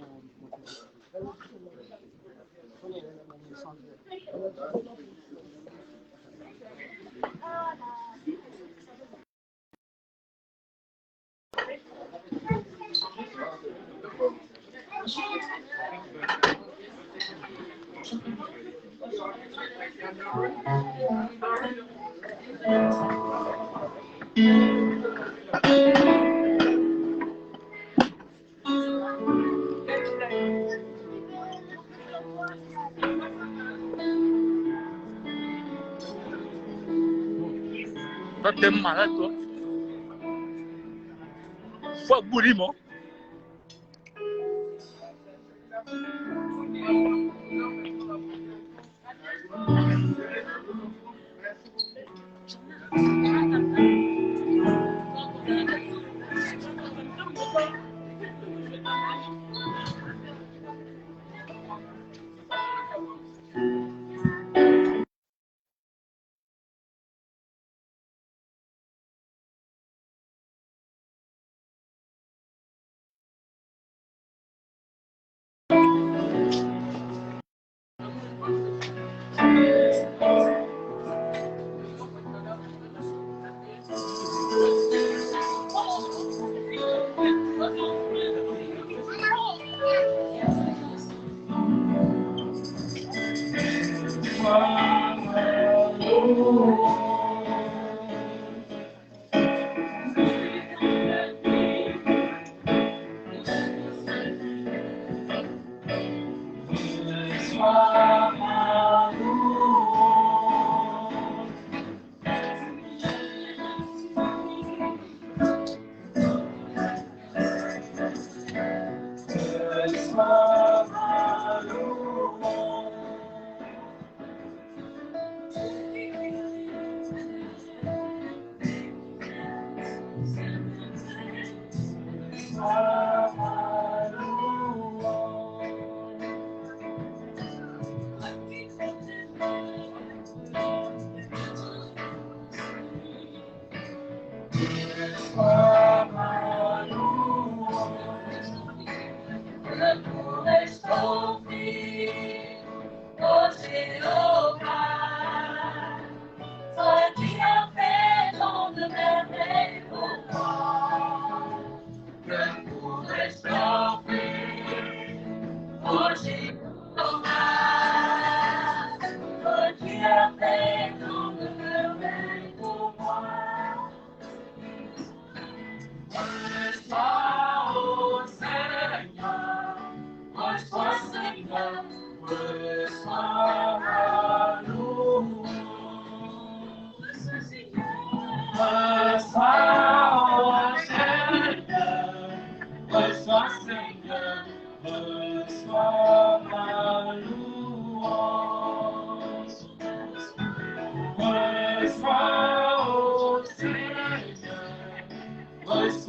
Toi, t'es malade, toi. Faut bouillir, moi.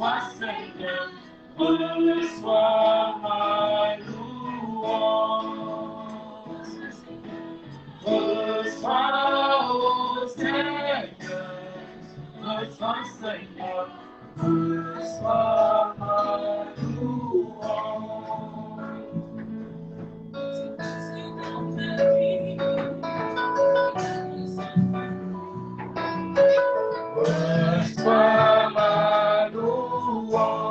reçois Seigneur, reçois ma louange. Reçois, ô Seigneur, reçois Seigneur, reçois ma louange. Reçois ma louange.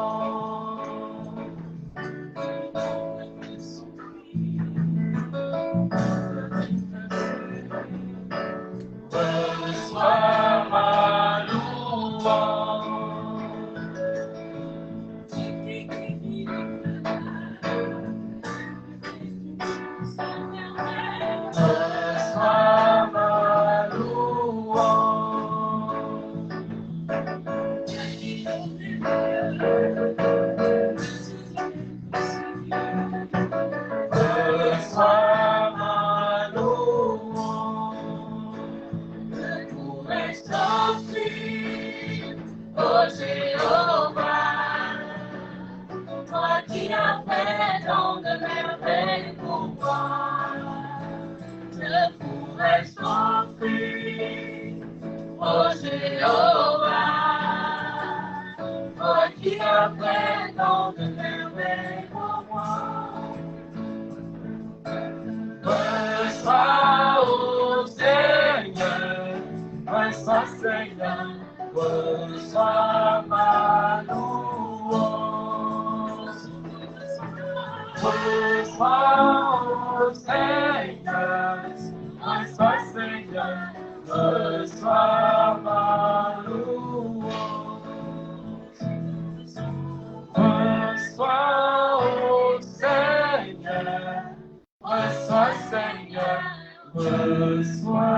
Reçois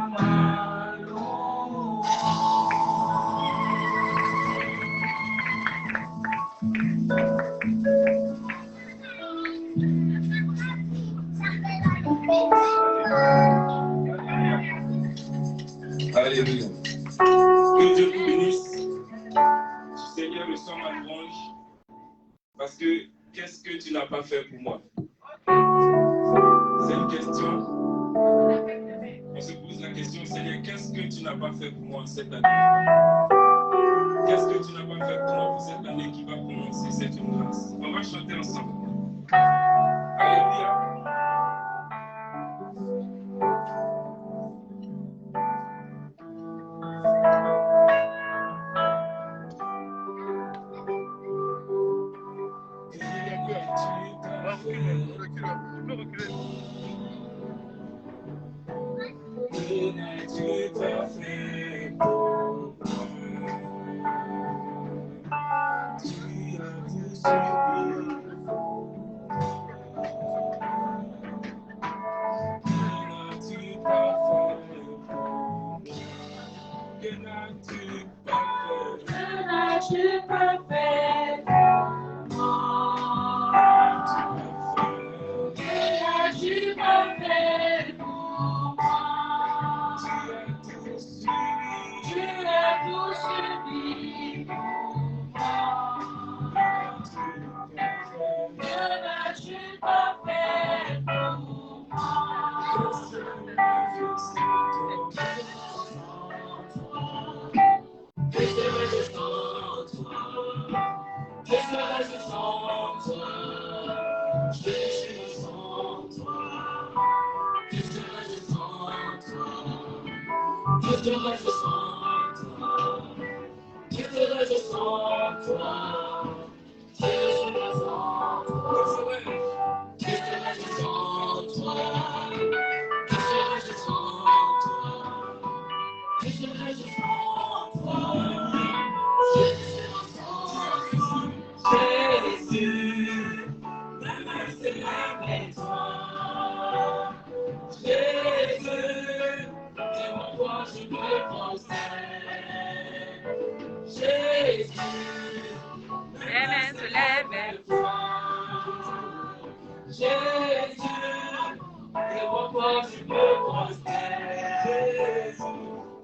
ma Alléluia. Que Dieu vous bénisse. Seigneur, reçois ma louange. Parce que qu'est-ce que tu n'as pas fait pour moi? C'est une question. On se pose la question, Seigneur, qu'est-ce que tu n'as pas fait pour moi cette année? Qu'est-ce que tu n'as pas fait pour moi pour cette année qui va commencer? C'est une grâce. On va chanter ensemble. Alléluia.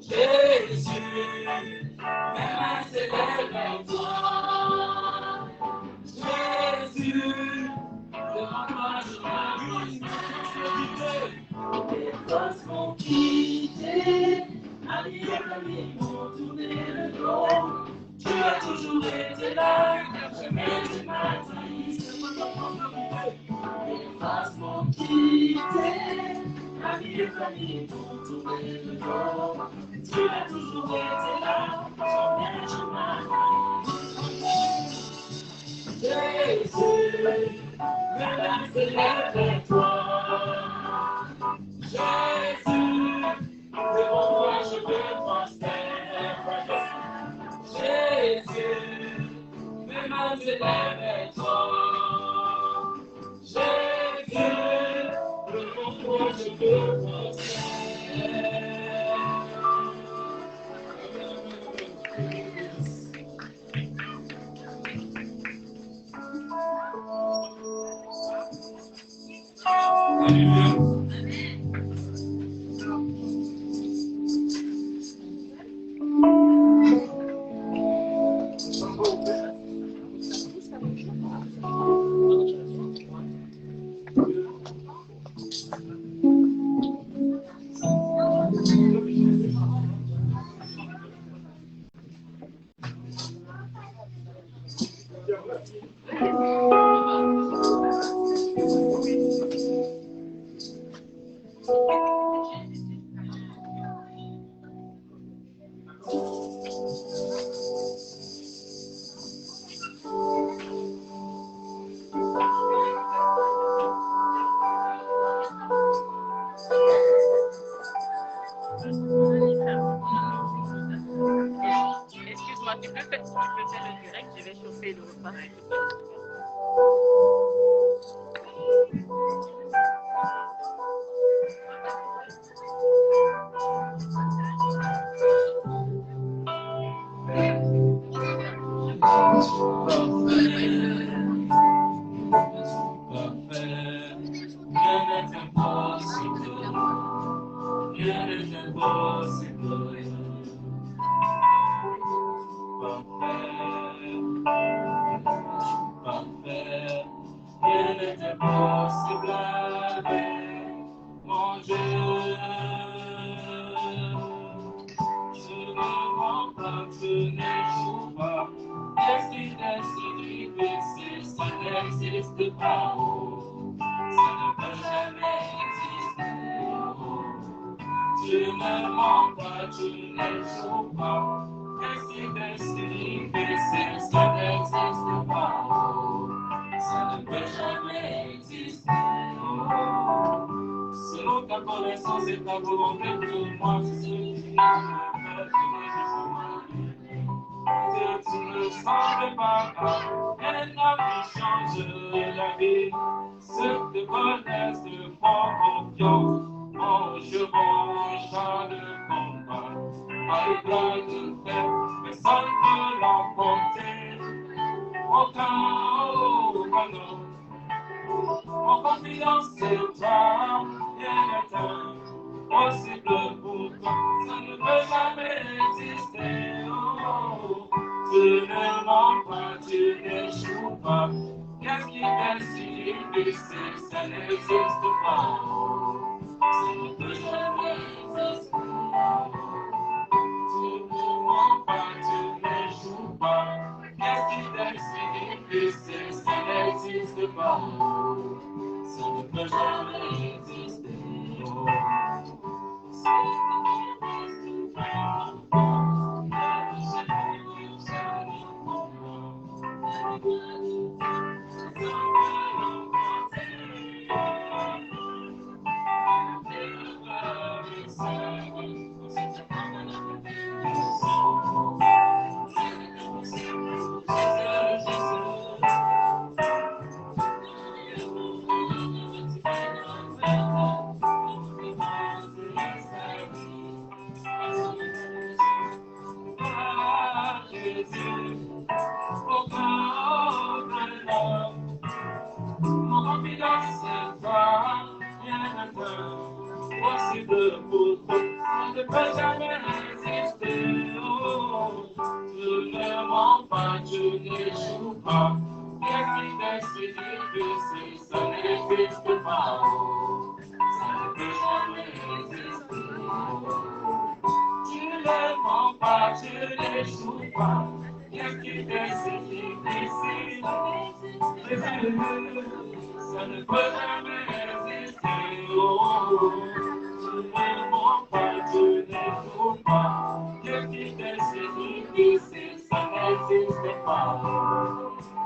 Jésus, même un célèbre toi. amis m'ont tourné le dos. Tu as toujours été là, jamais tu m'as dit. Les phrases m'ont quitté. Amis et famille m'ont tourné le dos. Tu as toujours été là, jamais tu m'as dit. Jésus, maintenant c'est lève-toi. Jésus, devant toi je me prosterne. Jésus, mes mains s'élèvent vers toi. Jésus, devant toi je me prosterne. Alléluia. Excuse-moi, tu peux faire le direct, je vais chauffer le repas. Tu tu n'échoues pas. Qu'est-ce qui décide difficile? Ça ne peut jamais résister. Oh, tu ne mens pas, tu n'échoues pas. Qu'est-ce qui décide difficile? Ça n'existe pas.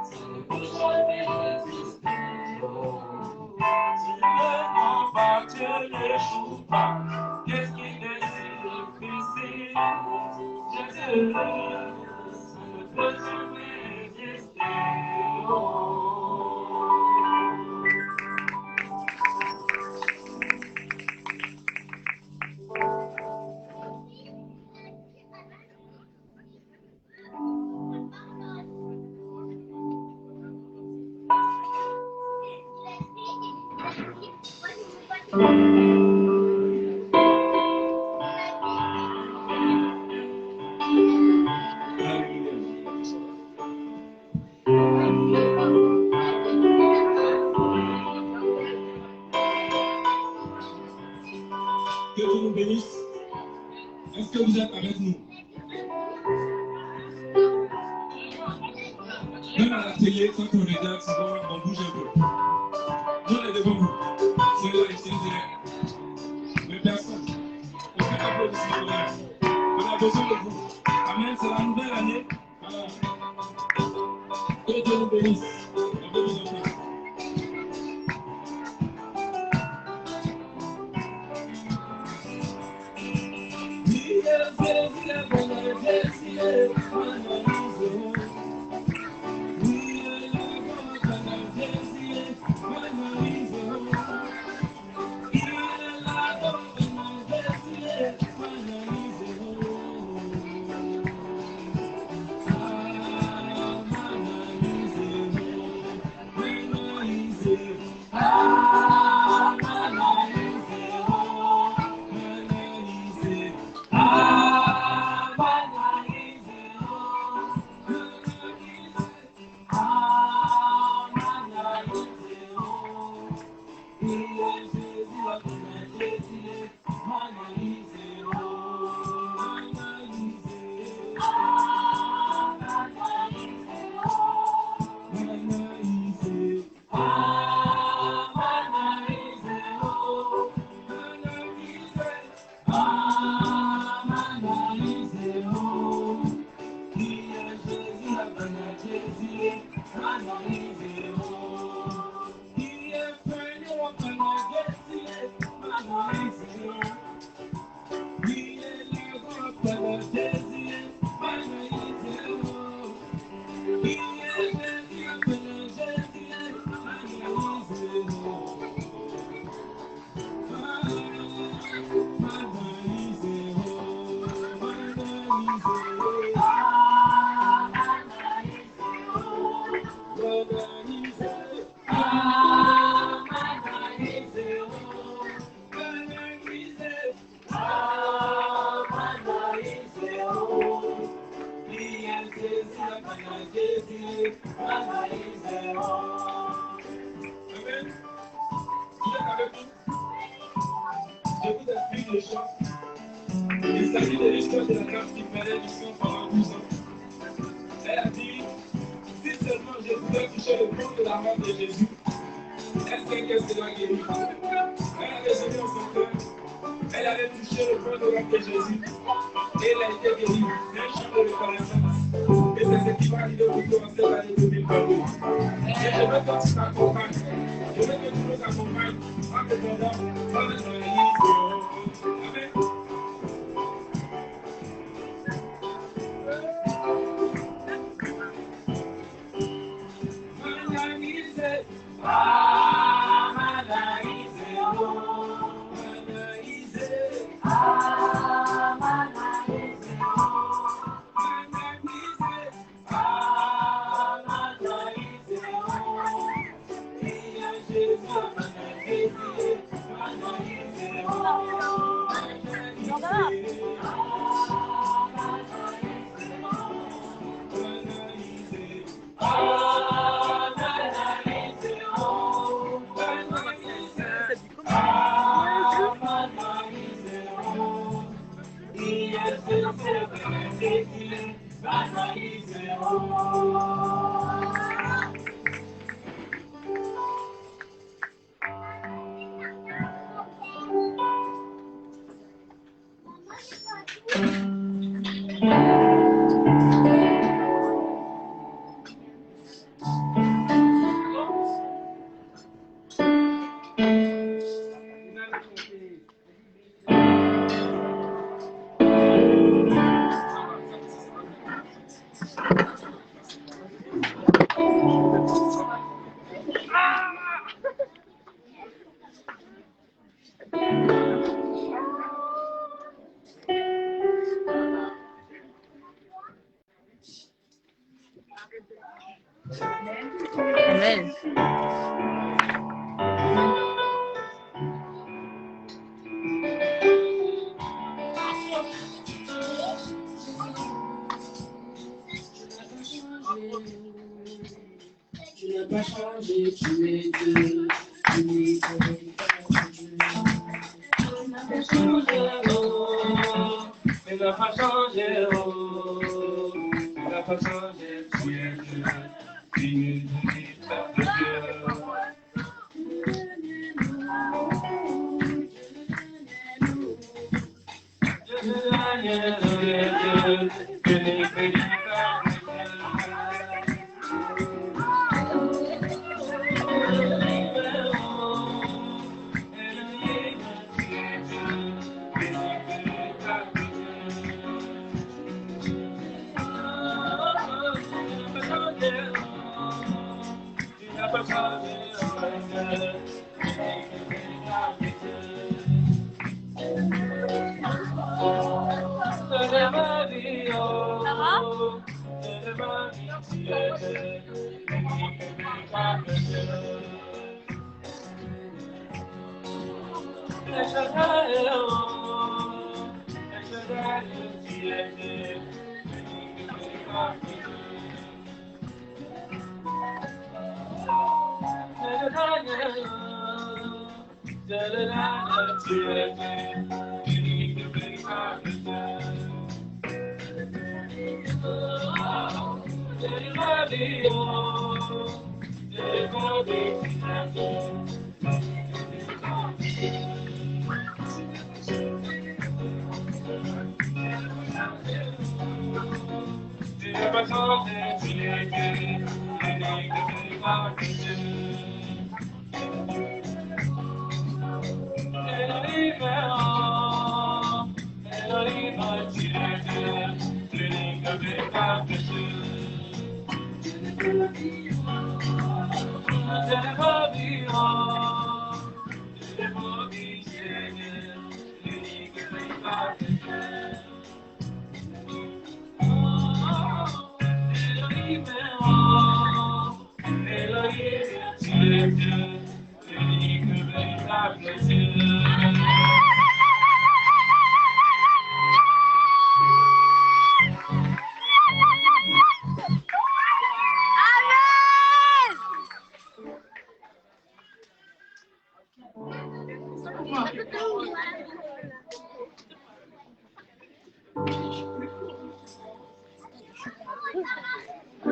Ça ne peut jamais résister. Tu ne mens pas, tu n'échoues pas. Qu'est-ce qui décide difficile? Jésus, ça ne peut jamais résister. Oh. Que Dieu nous bénisse. Est-ce que vous êtes avec nous? Même à la télé, quand on regarde, souvent, on bouge un peu. Nous, on est devant vous. C'est là, ici, c'est mais personne. Aucun applaudissement de l'air. On a besoin de vous. Amen, c'est la nouvelle année. Alors, que Dieu nous bénisse. On veut vous entendre. Je vous explique les choses. Il s'agit de l'histoire de la femme qui prenait du sang pendant 12 ans. Elle a dit, si seulement je pouvais toucher le fond de la main de Jésus, est-ce qu'elle sera guérie? Elle avait jeté dans son cœur, elle avait touché le fond de la main de Jésus, et elle a été guérie d'un chant de reconnaissance. Et c'est ce qui va arriver pour toi en cette année 2022. Et je veux que tu t'accompagnes, je veux que tu nous accompagnes en te donnant dans le Amen. Amen. Tu n'as pas changé, tu es Dieu. Tu n'as pas changé, oh. Tu n'as pas changé, oh. Tu n'as pas changé, tu es Dieu. Tu es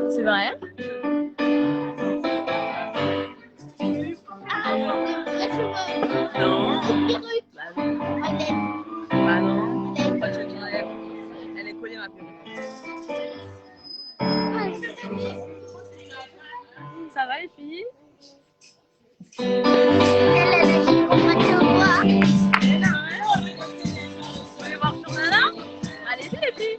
C'est vrai? Non. Bah non. Elle est collée ma perruque. Ça va les filles? Vous voulez voir sur Nana? Allez-y les filles.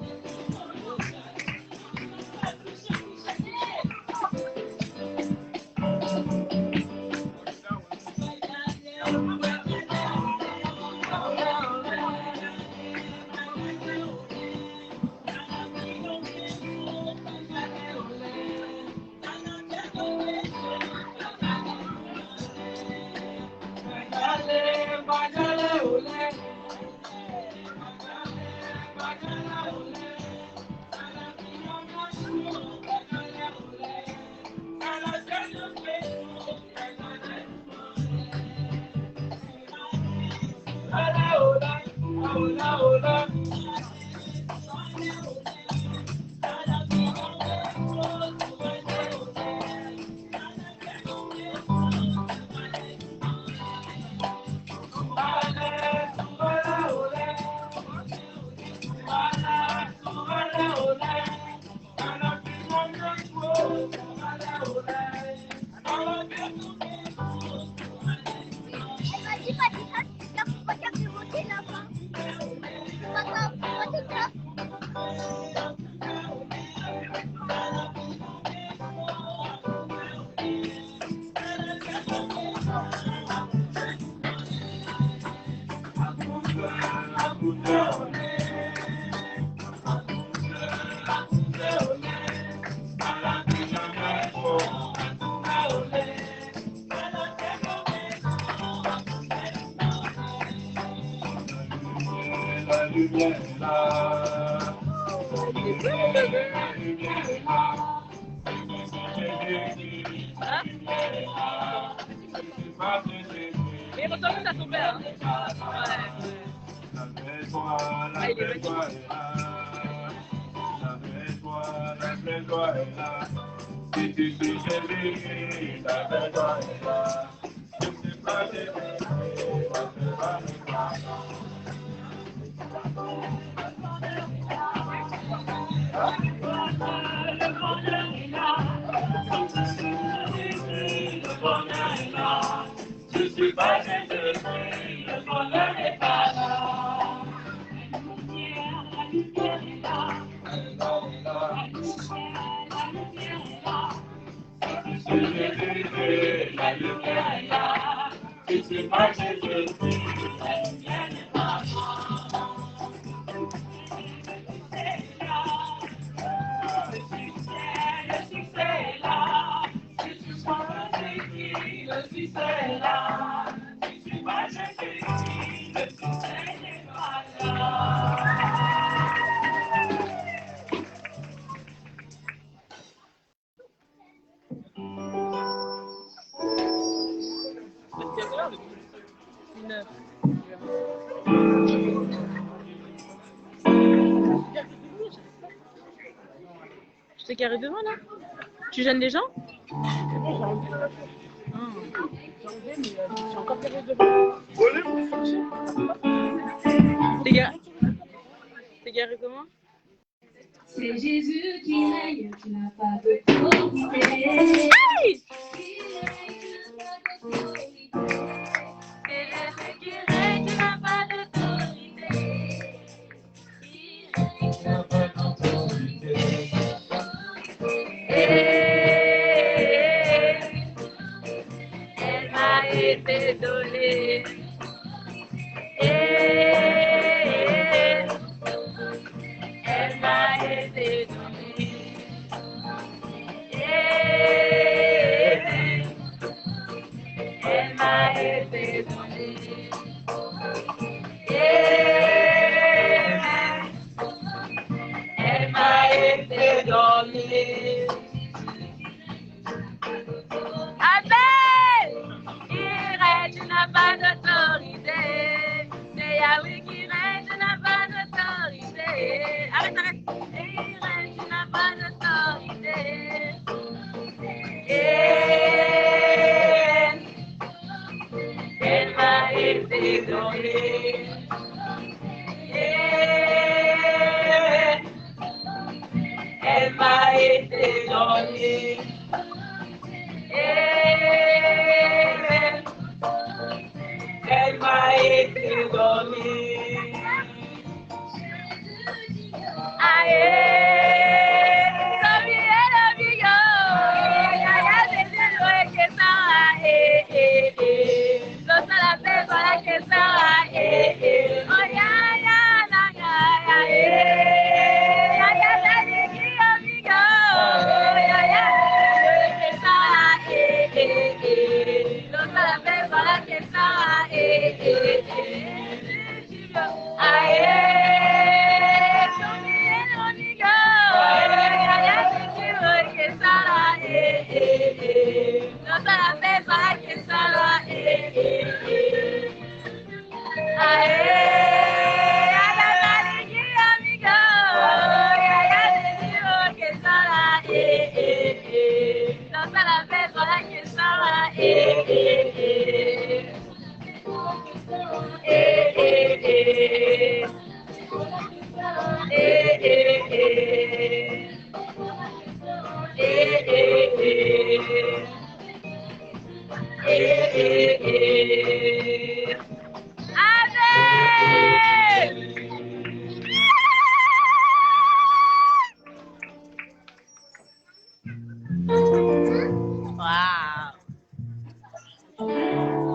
Mais il ressemble à son père. Ouais. Il est magnifique. Je suis pas désolé, le bonheur n'est pas là. La lumière est là. La lumière est là. La lumière est là. Je suis pas désolé, la lumière n'est pas là. Le succès est là. Je suis pas désolé, le succès est là. Je suis pas désolé, le succès n'est pas là. Je t'ai carré devant là. Tu gênes les gens? T'es garé comment? C'est Jésus qui règne, tu n'as pas d'autorité. Hey! Il règne, tu n'as pas d'autorité. C'est Jésus qui règne, tu n'as pas d'autorité. Il règne, tu n'as pas d'autorité. Elle m'a été donnée. Elle m'a été donnée. Elle m'a été donnée. Elle m'a été donnée. Amen! Il règne, tu n'as pas d'autorité. C'est Yahweh qui règne, tu n'as pas d'autorité. Arrête, arrête. Il règne, tu n'as pas d'autorité. Elle m'a été donnée. Elle m'a été donnée. Elle m'a été donnée. Aïe, Sophie, la bigo, yaya de que ça, lo la paix para que ça, oh yaya, yaya de que amigo, yaya que ça, lo la paix para que ça,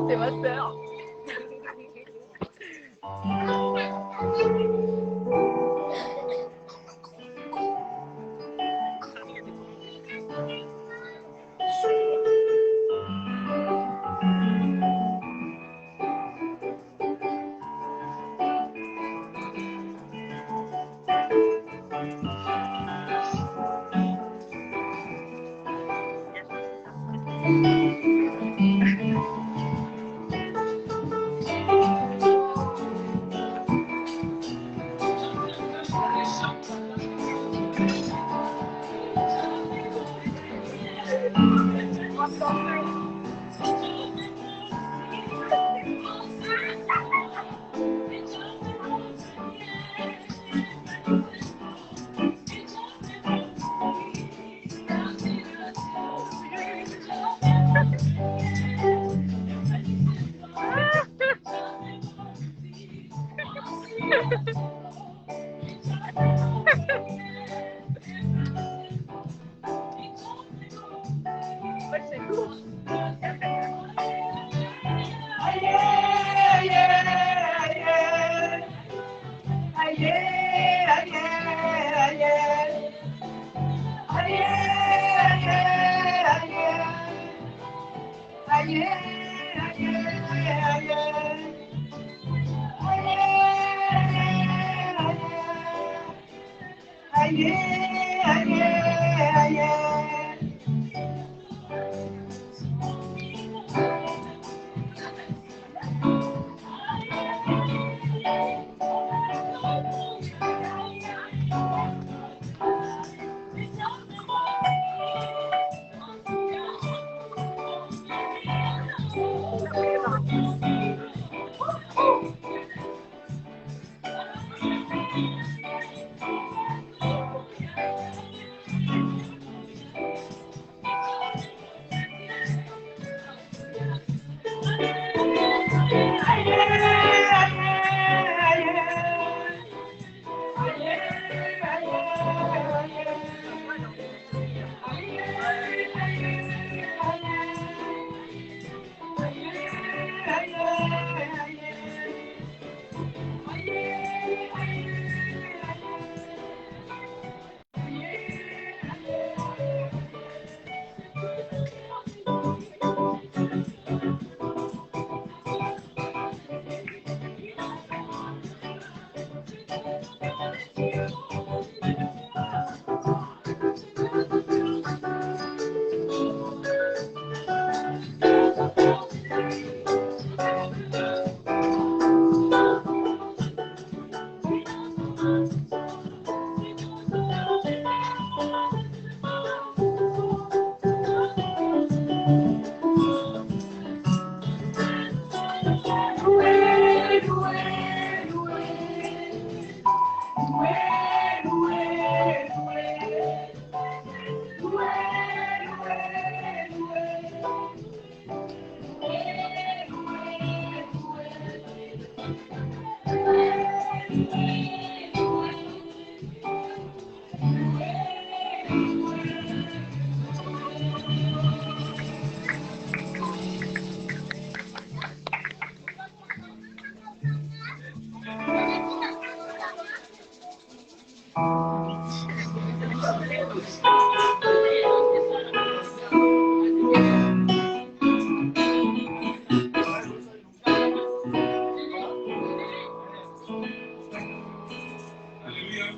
C'est ma sœur.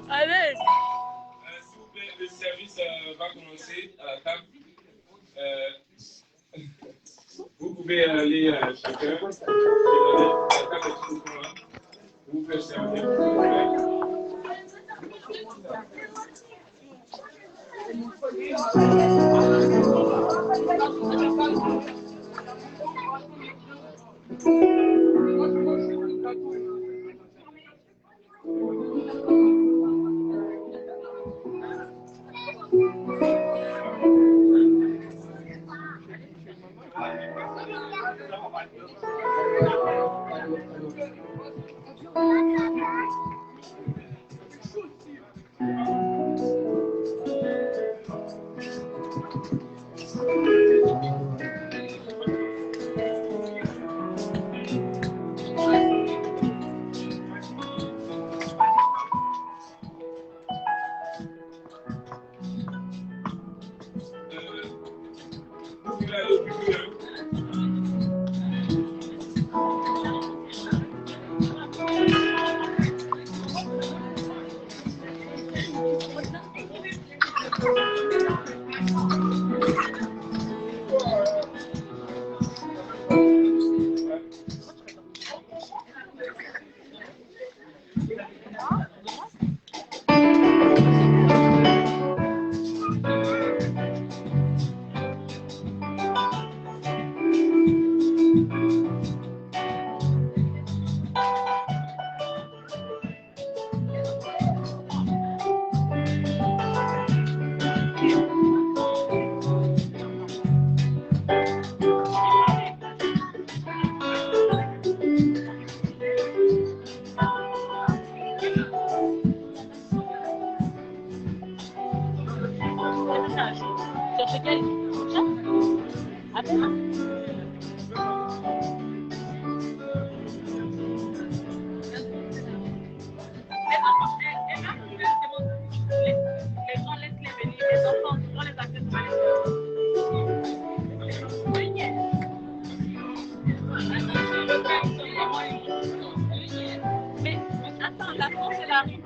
Allez. S'il vous plaît, le service va commencer à la table. Vous pouvez aller chacun. La table est tout au fond là. Vous pouvez servir. Lequel? Attends. Les gens laissent-les venir, les enfants, on les accepte pas. Mais attends, la France elle arrive.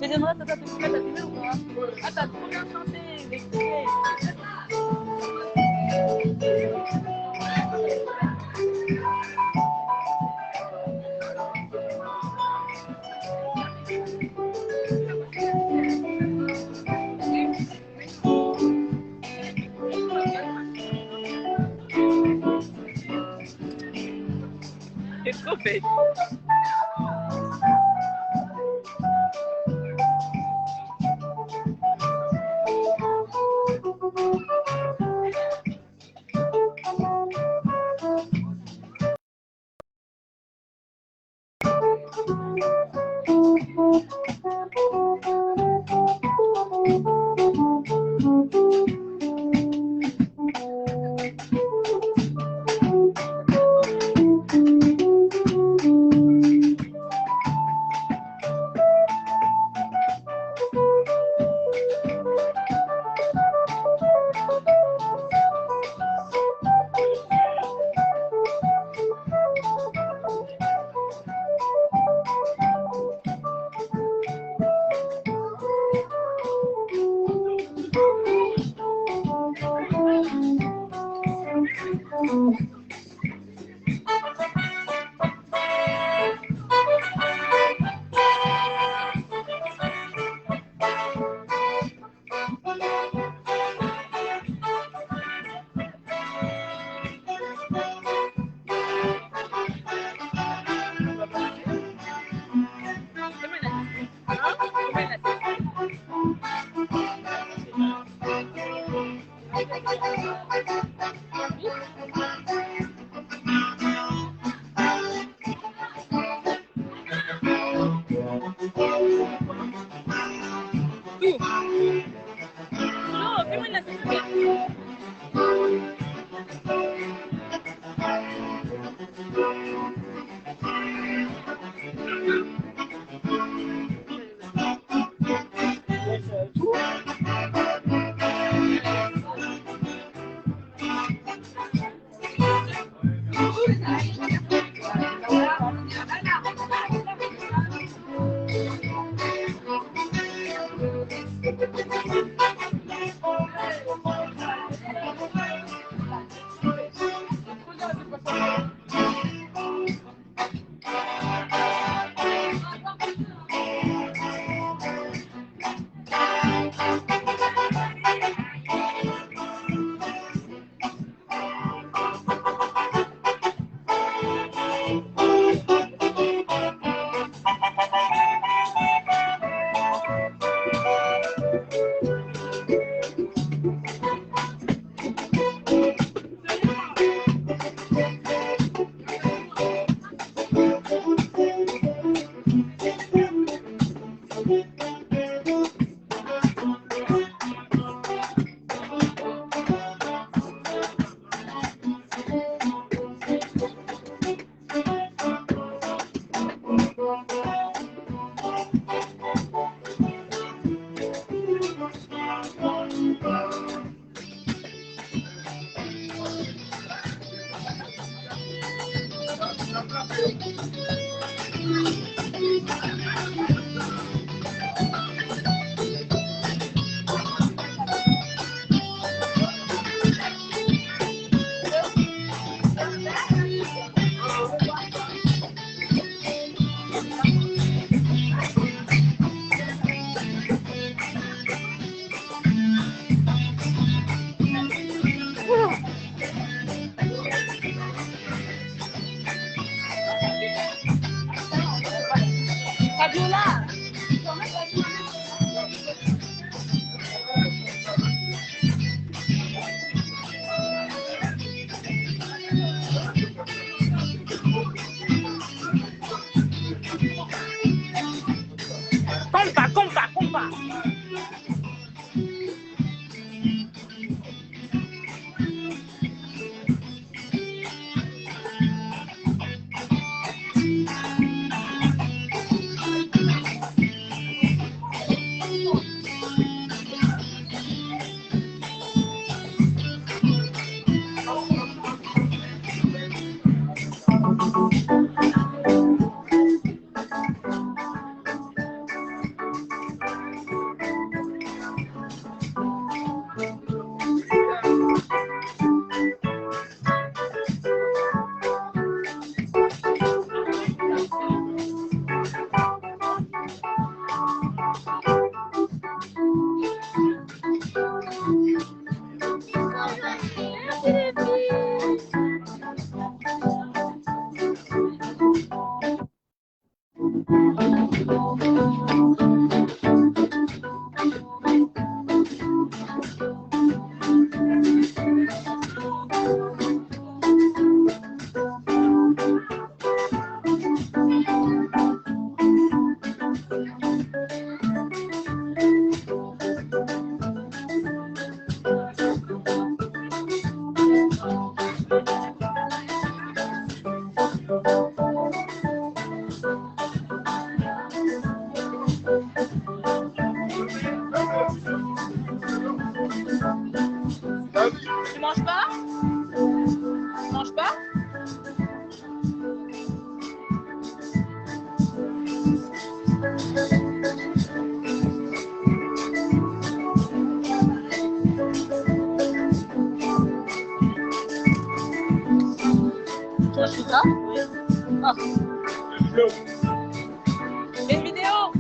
Je demande à ta tu peux t'appeler ou pas? Ah, t'as trop bien chanté, c'est trop fait. manges pas? Tu manges pas? Tu manges tout ça? Ah. Une vidéo!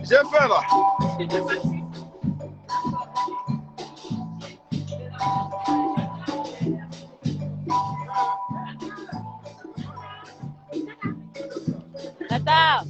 J'ai faim là. Tata!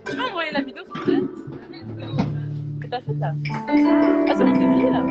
Tu peux envoyer la vidéo s'il te plaît? Que t'as fait là? Ah, c'est bon, c'est fini là?